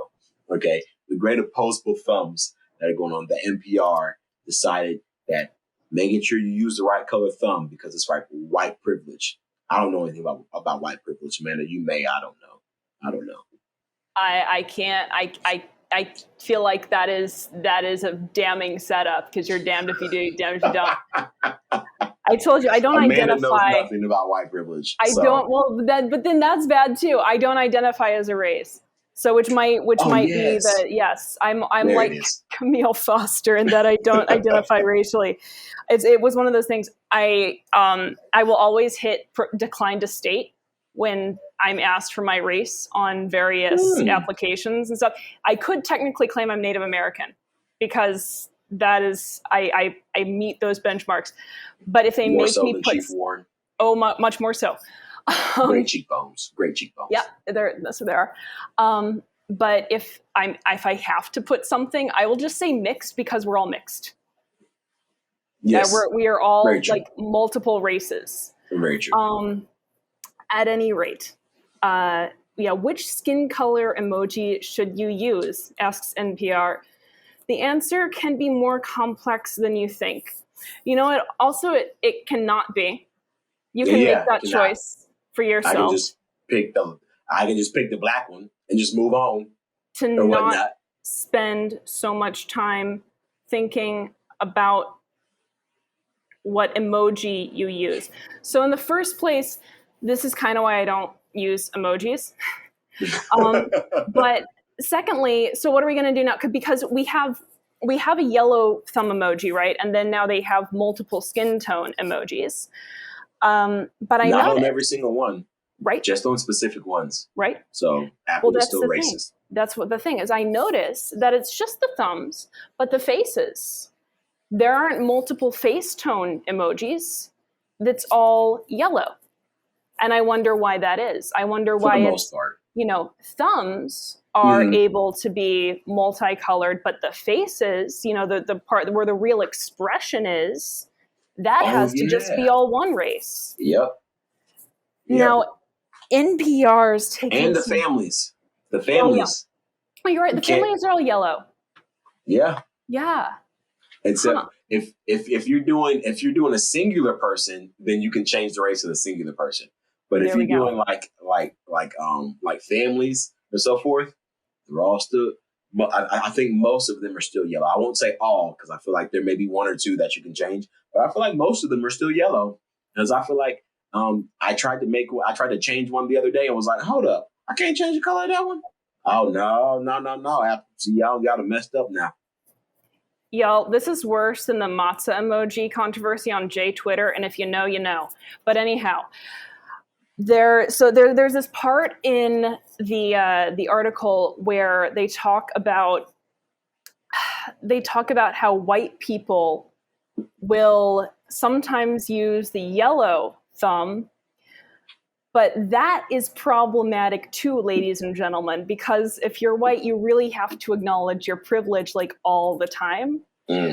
Okay, the great opposable thumbs that are going on. The NPR decided that making sure you use the right color thumb because it's right for white privilege. I don't know anything about white privilege, Amanda. You may. I don't know. I can't. I feel like that is a damning setup, because you're damned if you do, damned if you don't. I told you I don't Amanda identify. knows nothing about white privilege. Don't. Well, but then that's bad too. I don't identify as a race. So which might be the yes. I'm there like Camille Foster in that I don't identify racially. It was one of those things. I will always hit decline to state when I'm asked for my race on various applications and stuff. I could technically claim I'm Native American because that is I meet those benchmarks. But if they more make so me than put Chief Warren. much more so. Great cheekbones. Yeah, that's what they are. But if I have to put something, I will just say mixed, because we're all mixed. Yes, we are all like multiple races. Very true. At any rate, which skin color emoji should you use? Asks NPR. The answer can be more complex than you think. You know, it cannot be. You can make that choice for yourself. I can just pick the black one and just move on. To not spend so much time thinking about what emoji you use. So in the first place, this is kind of why I don't use emojis. But secondly, so what are we going to do now? Because we have a yellow thumb emoji, right? And then now they have multiple skin tone emojis. But not on every single one, right? Just on specific ones, right? So Apple is still racist. That's what the thing is. I notice that it's just the thumbs, but the faces, there aren't multiple face tone emojis. That's all yellow, and I wonder why that is. I wonder why for the most part, thumbs are able to be multicolored, but the faces, the part where the real expression is, that has to just be all one race. Yep. Now, NPR's taking and the families. The families. Oh, you're right. The families are all yellow. Yeah. Yeah. Except if you're doing a singular person, then you can change the race of the singular person. But if you're doing like families and so forth, they're all still I think most of them are still yellow. I won't say all because I feel like there may be one or two that you can change, but I feel like most of them are still yellow because I feel like I tried to change one the other day and was like, hold up, I can't change the color of that one. Oh no! See, y'all have messed up now. Y'all, this is worse than the matzah emoji controversy on J Twitter, and if you know, you know. But anyhow, there's this part in the article where they talk about how white people will sometimes use the yellow thumb, but that is problematic too, ladies and gentlemen, because if you're white, you really have to acknowledge your privilege like all the time.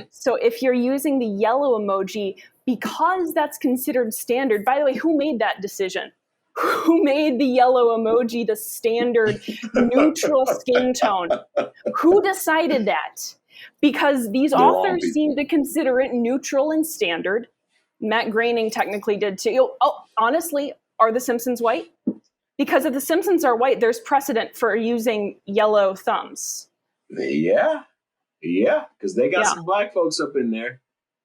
So if you're using the yellow emoji, because that's considered standard, by the way, who made that decision? Who made the yellow emoji the standard neutral skin tone? Who decided that? Because these authors seem to consider it neutral and standard. Matt Groening technically did too. Oh, honestly, are the Simpsons white? Because if the Simpsons are white, there's precedent for using yellow thumbs. Yeah, because they got some black folks up in there.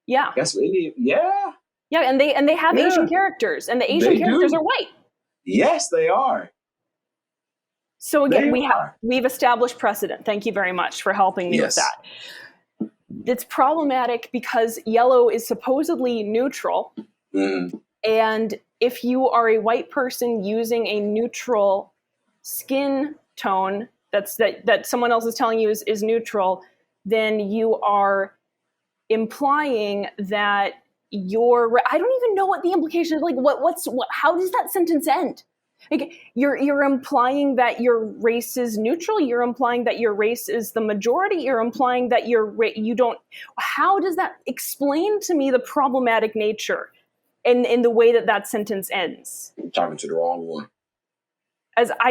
Yeah, that's Indian. Yeah, and they have Asian characters, and the Asian characters are white. Yes, they are. So again, we've established precedent. Thank you very much for helping me with that. It's problematic because yellow is supposedly neutral. And if you are a white person using a neutral skin tone that someone else is telling you is neutral, then you are implying that I don't even know what the implication is. Like, how does that sentence end? Like, you're implying that your race is neutral. You're implying that your race is the majority. You're implying that you don't. How does that explain to me the problematic nature in the way that sentence ends? I'm talking to the wrong one. As I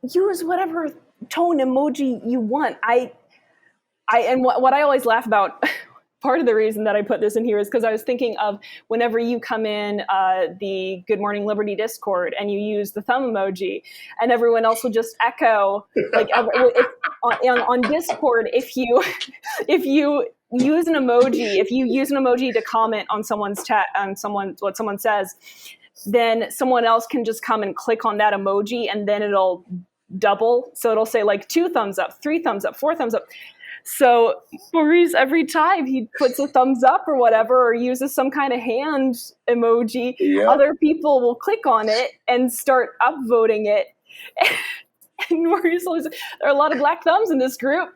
use whatever tone emoji you want. And what I always laugh about. Part of the reason that I put this in here is because I was thinking of whenever you come in the Good Morning Liberty Discord and you use the thumb emoji, and everyone else will just echo. Like on Discord, if you use an emoji to comment on what someone says, then someone else can just come and click on that emoji, and then it'll double. So it'll say like 2 thumbs up, 3 thumbs up, 4 thumbs up. So Maurice, every time he puts a thumbs up or whatever, or uses some kind of hand emoji, other people will click on it and start upvoting it. And Maurice always, there are a lot of black thumbs in this group.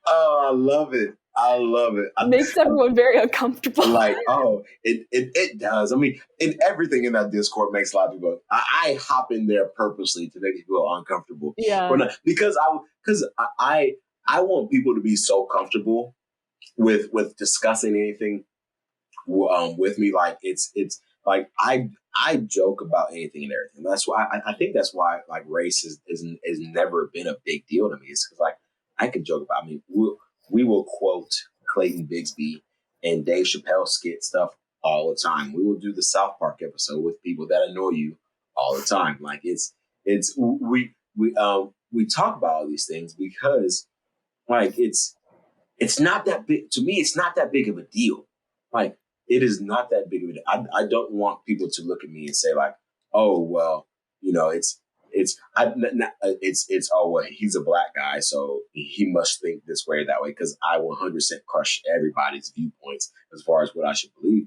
Oh, I love it. It makes everyone very uncomfortable. Like, it does. I mean, everything in that Discord makes a lot of people. I hop in there purposely to make people uncomfortable. Yeah. Because I want people to be so comfortable with discussing anything with me. Like it's like I joke about anything and everything. That's why I think that's why like race is never been a big deal to me. It's because like I can joke about. I mean, we will quote Clayton Bigsby and Dave Chappelle skit stuff all the time. We will do the South Park episode with people that annoy you all the time. Like we talk about all these things because like it's not that big to me. It's not that big of a deal. Like it is not that big of a deal. I don't want people to look at me and say like, oh well, you know, oh well, he's a black guy, so he must think this way or that way. Because I 100% crush everybody's viewpoints as far as what I should believe.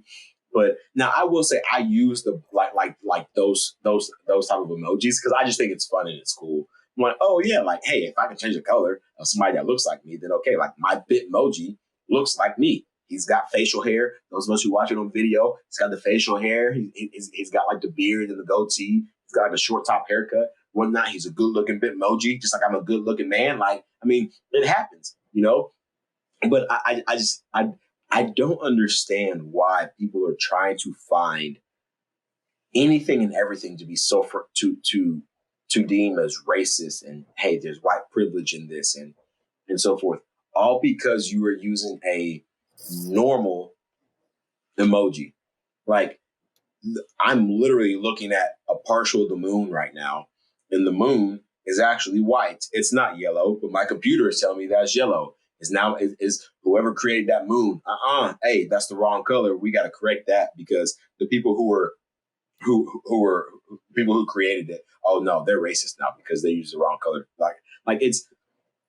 But now I will say I use the like those type of emojis because I just think it's fun and it's cool. I'm like, oh yeah, like hey, if I can change the color of somebody that looks like me, then okay, like my Bitmoji looks like me. He's got facial hair. Those of us who watch it on video, he's got the facial hair. He's got like the beard and the goatee. He's got like a short top haircut. Whatnot. He's a good looking Bitmoji, just like I'm a good looking man. Like, I mean, it happens, you know. But I don't understand why people are trying to find anything and everything to be so to deem as racist and hey, there's white privilege in this and so forth, all because you are using a normal emoji. Like I'm literally looking at a partial of the moon right now, and the moon is actually white. It's not yellow, but my computer is telling me that's yellow. Is whoever created that moon? Hey, that's the wrong color. We got to correct that, because the people who were people who created it. Oh no, they're racist now because they use the wrong color. Like it's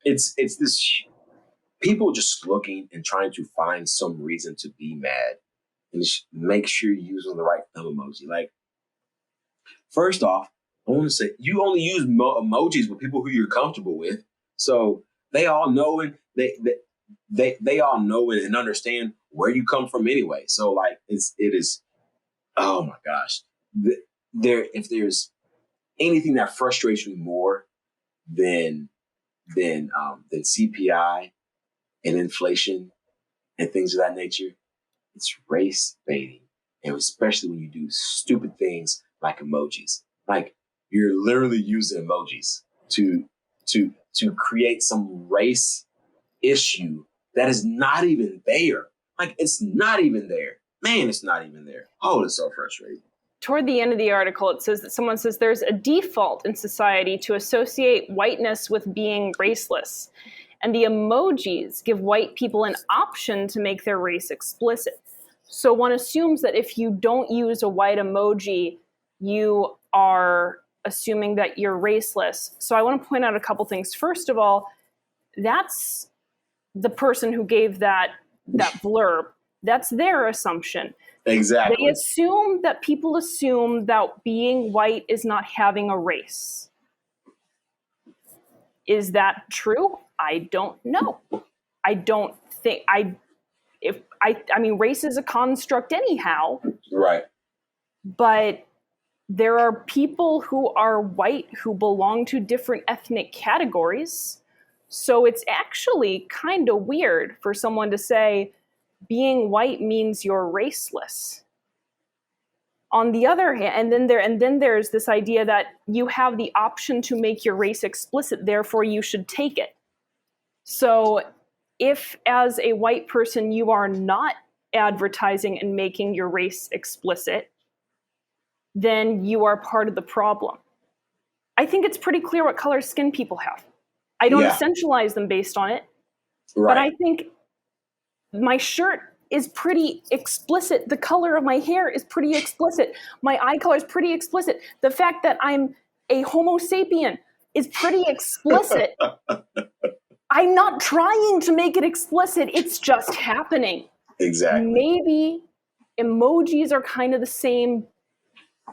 this people just looking and trying to find some reason to be mad, and just make sure you're using the right thumb emoji. Like, first off, I want to say you only use emojis with people who you're comfortable with, so they all know it. They all know it and understand where you come from anyway. So like it is. Oh my gosh, if there's anything that frustrates me more than CPI and inflation and things of that nature, it's race baiting, and especially when you do stupid things like emojis. Like, you're literally using emojis to create some race issue that is not even there. Like, it's not even there. Man, it's not even there. Oh, it's so frustrating. Toward the end of the article, it says that someone says there's a default in society to associate whiteness with being raceless. And the emojis give white people an option to make their race explicit. So one assumes that if you don't use a white emoji, you are assuming that you're raceless. So I want to point out a couple things. First of all, that's the person who gave that blurb. That's their assumption. Exactly. They assume that people assume that being white is not having a race. Is that true? I don't know. I don't think I mean, race is a construct anyhow. Right. But there are people who are white who belong to different ethnic categories. So it's actually kind of weird for someone to say being white means you're raceless. On the other hand, and then there's this idea that you have the option to make your race explicit, therefore you should take it. So if, as a white person, you are not advertising and making your race explicit, then you are part of the problem. I think it's pretty clear what color skin people have. I don't essentialize them based on it, but I think my shirt is pretty explicit. The color of my hair is pretty explicit. My eye color is pretty explicit. The fact that I'm a Homo sapien is pretty explicit. I'm not trying to make it explicit. It's just happening. Exactly. Maybe emojis are kind of the same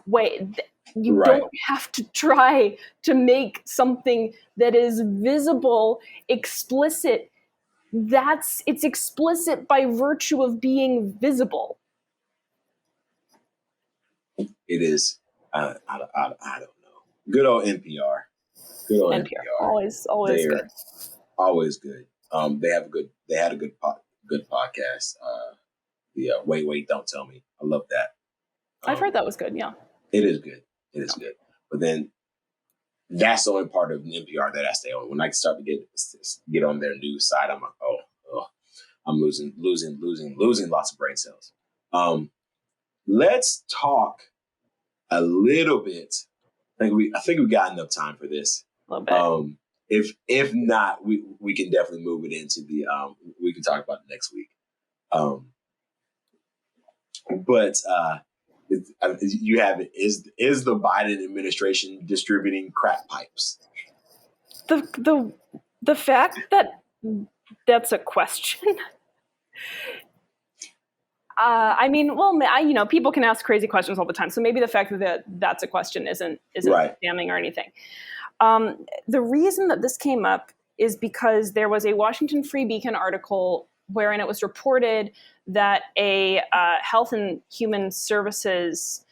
way. You don't have to try to make something that is visible explicit. It's explicit by virtue of being visible. It is. I don't know. Good old NPR. Good old NPR. Always good. Always good. They had a good podcast. Wait, don't tell me. I love that. I've heard that was good. Yeah. It is good. It is good. But then that's the only part of NPR that I stay on. When I start to get on their news side, I'm like, oh, I'm losing lots of brain cells. Let's talk a little bit. I think we got enough time for this. A little bit. If not, we can definitely move it into the we can talk about it next week. You have it. Is the Biden administration distributing crack pipes? The fact that that's a question. I mean, well, people can ask crazy questions all the time. So maybe the fact that that's a question isn't damning or anything. The reason that this came up is because there was a Washington Free Beacon article wherein it was reported that a Health and Human Services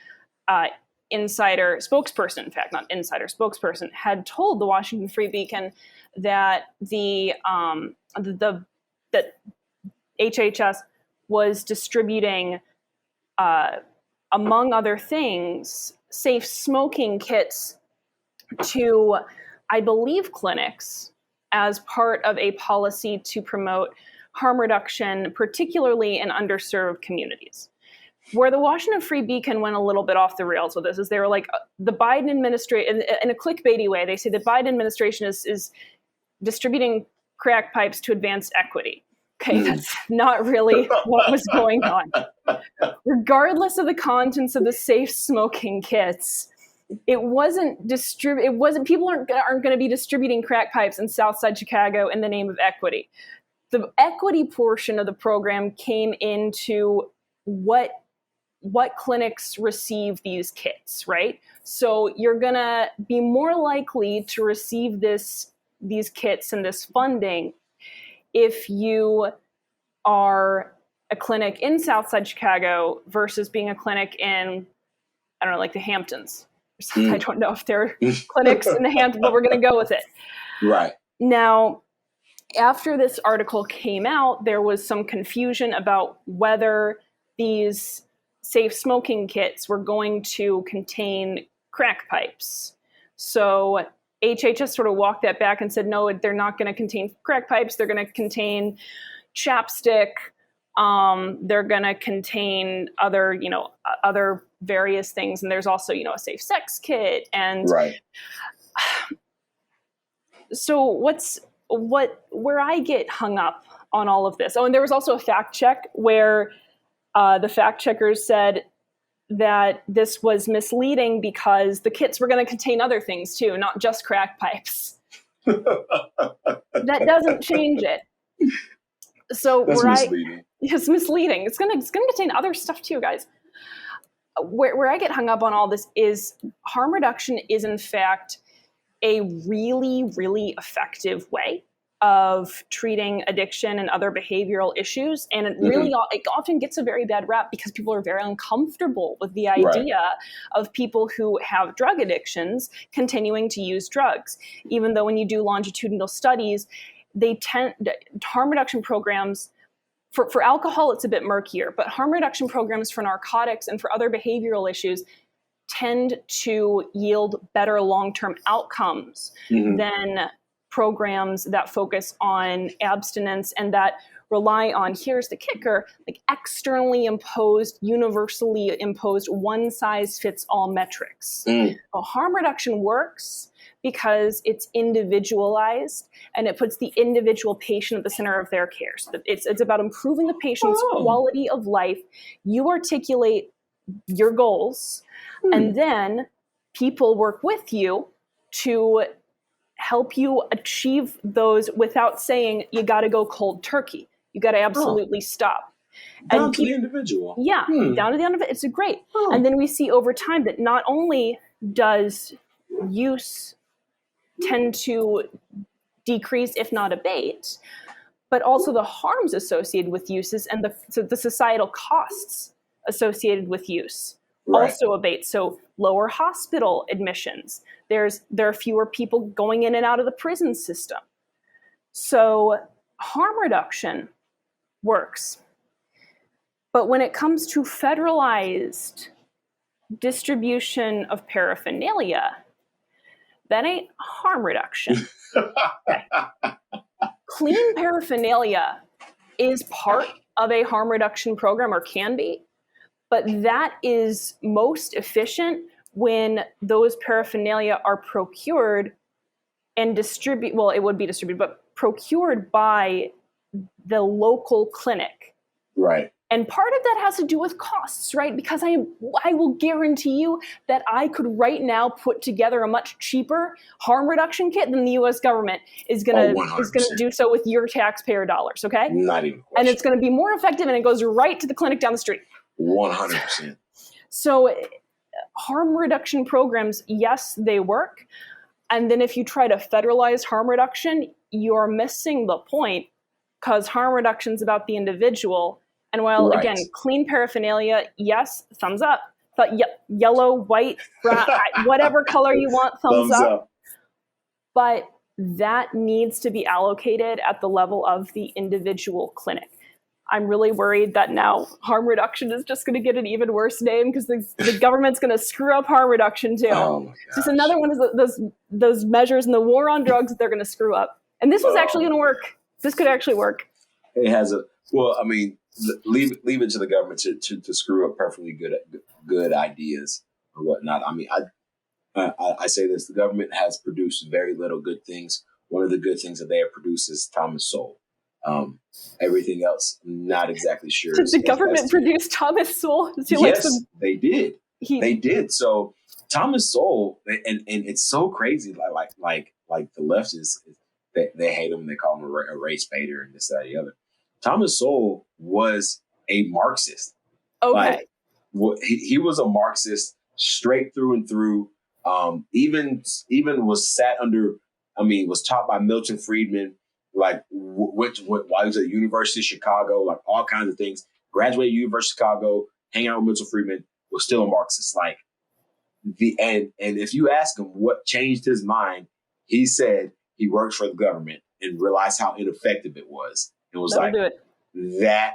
insider spokesperson, in fact, not insider, spokesperson, had told the Washington Free Beacon that that HHS was distributing, among other things, safe smoking kits to, I believe, clinics as part of a policy to promote harm reduction, particularly in underserved communities. where the Washington Free Beacon went a little bit off the rails with this is they were like, the Biden administration, in a clickbaity way, they say the Biden administration is distributing crack pipes to advance equity. Okay, that's not really what was going on. Regardless of the contents of the safe smoking kits, it wasn't people aren't going to be distributing crack pipes in Southside Chicago in the name of equity. The equity portion of the program came into what clinics receive these kits, right? So you're going to be more likely to receive these kits and this funding if you are a clinic in Southside Chicago versus being a clinic in, I don't know, like the Hamptons. I don't know if there are clinics in the Hamptons, but we're going to go with it. Right. Now, after this article came out, there was some confusion about whether these safe smoking kits were going to contain crack pipes. So HHS sort of walked that back and said, no, they're not going to contain crack pipes. They're going to contain chapstick. They're going to contain other various things. And there's also, a safe sex kit. And right. So where I get hung up on all of this. Oh, and there was also a fact check where the fact checkers said that this was misleading because the kits were going to contain other things too, not just crack pipes. That doesn't change it. So that's misleading. It's misleading. It's going to contain other stuff too, guys. Where I get hung up on all this is harm reduction is in fact a really, really effective way of treating addiction and other behavioral issues. And it really it often gets a very bad rap because people are very uncomfortable with the idea of people who have drug addictions continuing to use drugs. Even though when you do longitudinal studies, harm reduction programs, for alcohol, it's a bit murkier, but harm reduction programs for narcotics and for other behavioral issues tend to yield better long-term outcomes than programs that focus on abstinence and that rely on, here's the kicker, like externally imposed, universally imposed, one-size-fits-all metrics. Well, harm reduction works because it's individualized and it puts the individual patient at the center of their care. So it's about improving the patient's quality of life. You articulate your goals, and then people work with you to help you achieve those without saying you got to go cold turkey. You got to absolutely stop. Down to the individual. Yeah, down to the individual. It's great. And then we see over time that not only does use tend to decrease, if not abate, but also the harms associated with uses and the societal costs associated with use also abate. So lower hospital admissions. There are fewer people going in and out of the prison system. So harm reduction works. But when it comes to federalized distribution of paraphernalia, that ain't harm reduction. Okay. Clean paraphernalia is part of a harm reduction program, or can be, but that is most efficient when those paraphernalia are procured and it would be distributed, but procured by the local clinic. Right. And part of that has to do with costs, right? Because I will guarantee you that I could right now put together a much cheaper harm reduction kit than the U.S. government is going to do so with your taxpayer dollars, okay? Not even. And it's going to be more effective, and it goes right to the clinic down the street. 100%. So harm reduction programs, yes, they work. And then if you try to federalize harm reduction, you're missing the point, because harm reduction is about the individual. And while, again, clean paraphernalia, yes, thumbs up. Yellow, white, brown, whatever color you want, thumbs up. But that needs to be allocated at the level of the individual clinic. I'm really worried that now harm reduction is just going to get an even worse name because the government's going to screw up harm reduction too. Oh my gosh. Just another one of those measures in the war on drugs that they're going to screw up. And this was actually going to work. This could actually work. It has well, I mean, leave it to the government to screw up perfectly good ideas or whatnot. I mean, I say this: the government has produced very little good things. One of the good things that they have produced is Thomas Sowell. Everything else, I'm not exactly sure. Did the government produce Thomas Sowell? Yes, they did. They did. So Thomas Sowell, and it's so crazy. Like the left they hate him. They call him a race baiter and this, that, and the other. Thomas Sowell was a Marxist. Okay. He was a Marxist straight through and through. Even was taught by Milton Friedman, while he was at the University of Chicago, like all kinds of things. Graduated University of Chicago, hanging out with Milton Friedman, was still a Marxist. Like and if you ask him what changed his mind, he said he worked for the government and realized how ineffective it was. It was that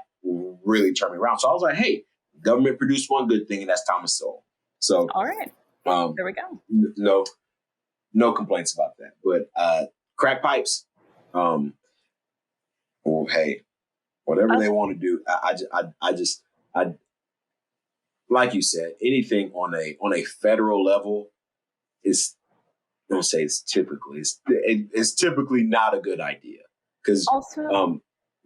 really turned me around. So I was like, hey, government produced one good thing, and that's Thomas Sowell. So all right. There we go. No complaints about that. But crack pipes, well, hey, whatever they want to do, I just like you said, anything on a federal level is, I don't say it's typically not a good idea. Because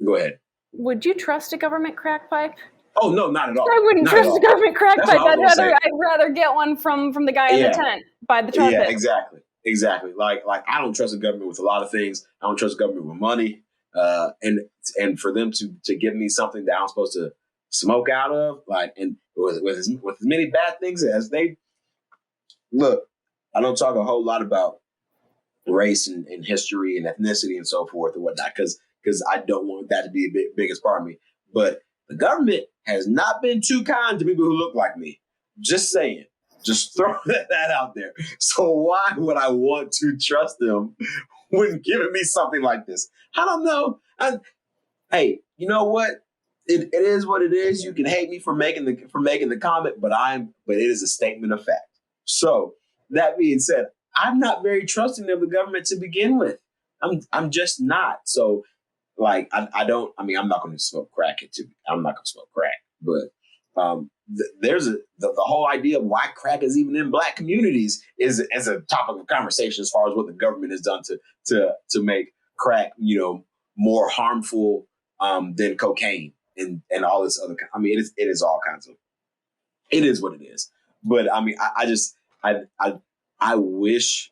go ahead. Would you trust a government crack pipe? Oh no, not at all. I wouldn't trust a government crack pipe. I'd rather get one from the guy in the tent by the trumpet. Yeah, exactly. Like I don't trust the government with a lot of things. I don't trust the government with money. And for them to give me something that I'm supposed to smoke out of, like, and with as many bad things as they look. I don't talk a whole lot about race and history and ethnicity and so forth and whatnot, because I don't want that to be a biggest part of me. But the government has not been too kind to people who look like me. Just saying. Just throw that out there. So why would I want to trust them when giving me something like this? I don't know. Hey, you know what? It is what it is. You can hate me for making the comment, but it is a statement of fact. So that being said, I'm not very trusting of the government to begin with. I'm just not. So like I'm not going to smoke crack. I'm not going to smoke crack. But there's the whole idea of why crack is even in Black communities is a topic of conversation as far as what the government has done to make crack, more harmful than cocaine and all this other. I mean, it is all kinds of. It is what it is. But I mean, I wish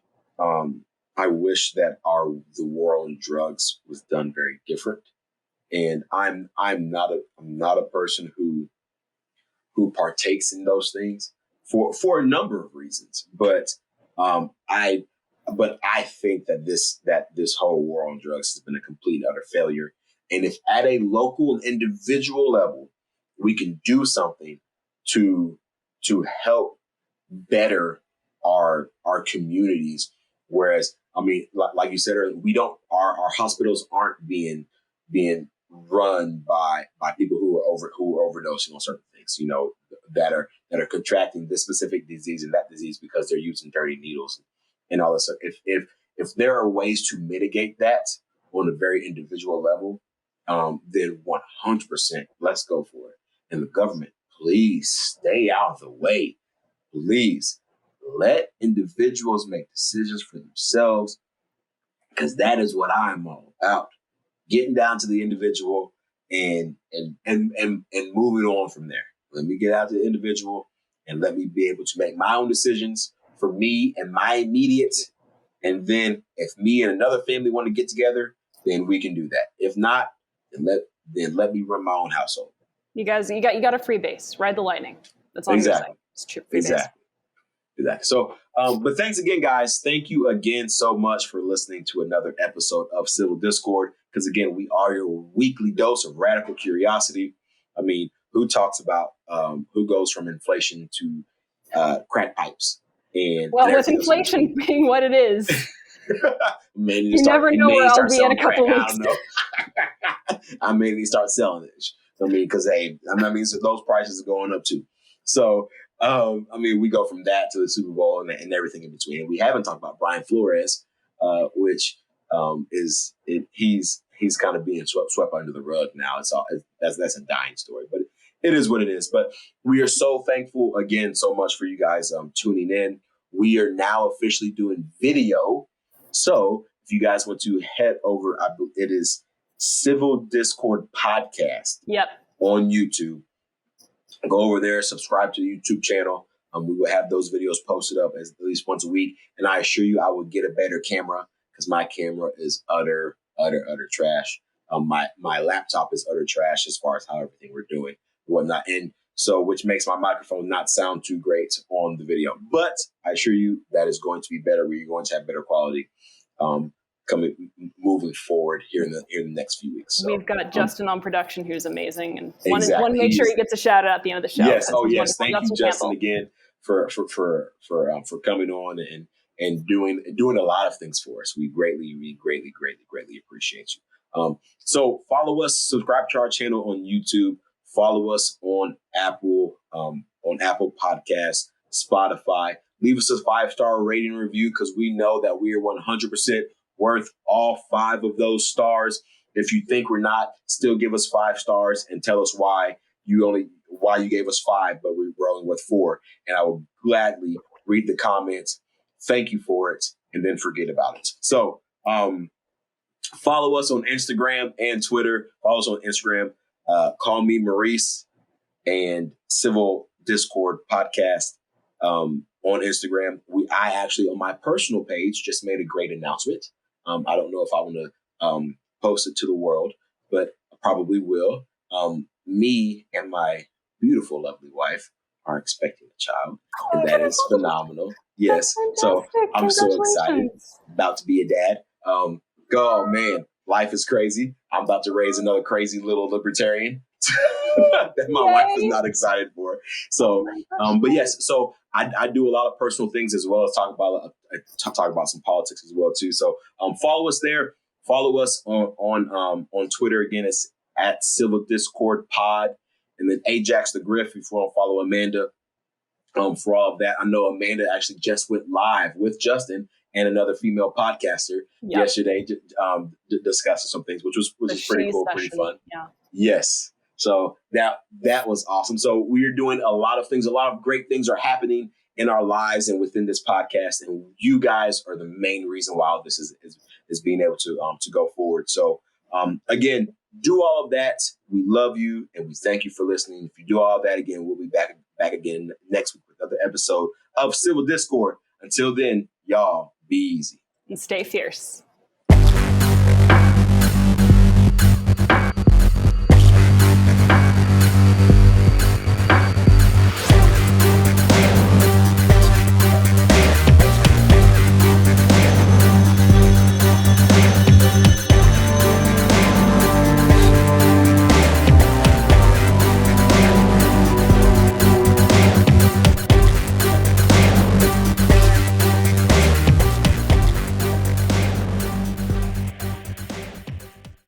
that the war on drugs was done very different. And I'm not a person who partakes in those things for a number of reasons. But I think that this whole war on drugs has been a complete and utter failure. And if at a local and individual level we can do something to help better our communities, whereas I mean, like you said earlier, our hospitals aren't being run by people who are overdosing on certain things, that are contracting this specific disease and that disease because they're using dirty needles and all this stuff. If there are ways to mitigate that on a very individual level, then 100% let's go for it. And the government, please stay out of the way. Please let individuals make decisions for themselves, because that is what I'm all about. Getting down to the individual and moving on from there. Let me get out to the individual and let me be able to make my own decisions for me and my immediate. And then if me and another family want to get together, then we can do that. If not, then let me run my own household. You guys, you got to freebase, ride the lightning. That's all I'm saying. It's true. Exactly. So, but thanks again, guys. Thank you again so much for listening to another episode of Civil Discord. Because again, we are your weekly dose of radical curiosity. I mean, who talks about who goes from inflation to crack pipes? And with inflation being what it is, you never know where I'll be in a couple weeks. I may need to start selling it. I mean, because those prices are going up too. So. We go from that to the Super Bowl and everything in between. We haven't talked about Brian Flores, which he's he's kind of being swept under the rug now. That's a dying story, but it is what it is. But we are so thankful again so much for you guys tuning in. We are now officially doing video. So if you guys want to head over, it is Civil Discord Podcast on YouTube. Go over there, subscribe to the YouTube channel. We will have those videos posted up at least once a week. And I assure you, I will get a better camera because my camera is utter trash. My laptop is utter trash as far as how everything we're doing and whatnot. And so, which makes my microphone not sound too great on the video. But I assure you that is going to be better. We're going to have better quality moving forward here in the next few weeks. So, we've got Justin on production, who's amazing, and exactly. want to make sure he gets a shout out at the end of the show. Yes, yes. Thank you, Justin, again for coming on and doing a lot of things for us. We greatly appreciate you. So follow us, subscribe to our channel on YouTube, follow us on Apple Podcasts, Spotify. Leave us a 5-star rating review because we know that we are 100% worth all 5 of those stars. If you think we're not, still give us 5 stars and tell us why you gave us 5, but we're only worth 4. And I will gladly read the comments, thank you for it, and then forget about it. So follow us on Instagram and Twitter. Follow us on Instagram. Call me Maurice and Civil Discord Podcast on Instagram. I actually, on my personal page, just made a great announcement. I don't know if I want to post it to the world, but I probably will. Me and my beautiful, lovely wife are expecting a child, and that is phenomenal. Yes, so I'm so excited, about to be a dad. Oh man, life is crazy. I'm about to raise another crazy little libertarian that my wife is not excited for. So, but yes, so I do a lot of personal things as well as talk about some politics as well too. So follow us there. Follow us on Twitter. Again, it's at Civil Discord Pod, and then Ajax the Griff. If you want to follow Amanda for all of that. I know Amanda actually just went live with Justin and another female podcaster yesterday discussing some things, which was pretty cool, pretty fun. Yeah. Yes. So that was awesome. So we are doing a lot of things. A lot of great things are happening in our lives and within this podcast. And you guys are the main reason why this is being able to go forward. So again, do all of that. We love you and we thank you for listening. If you do all of that again, we'll be back again next week with another episode of Civil Discord. Until then, y'all be easy and stay fierce.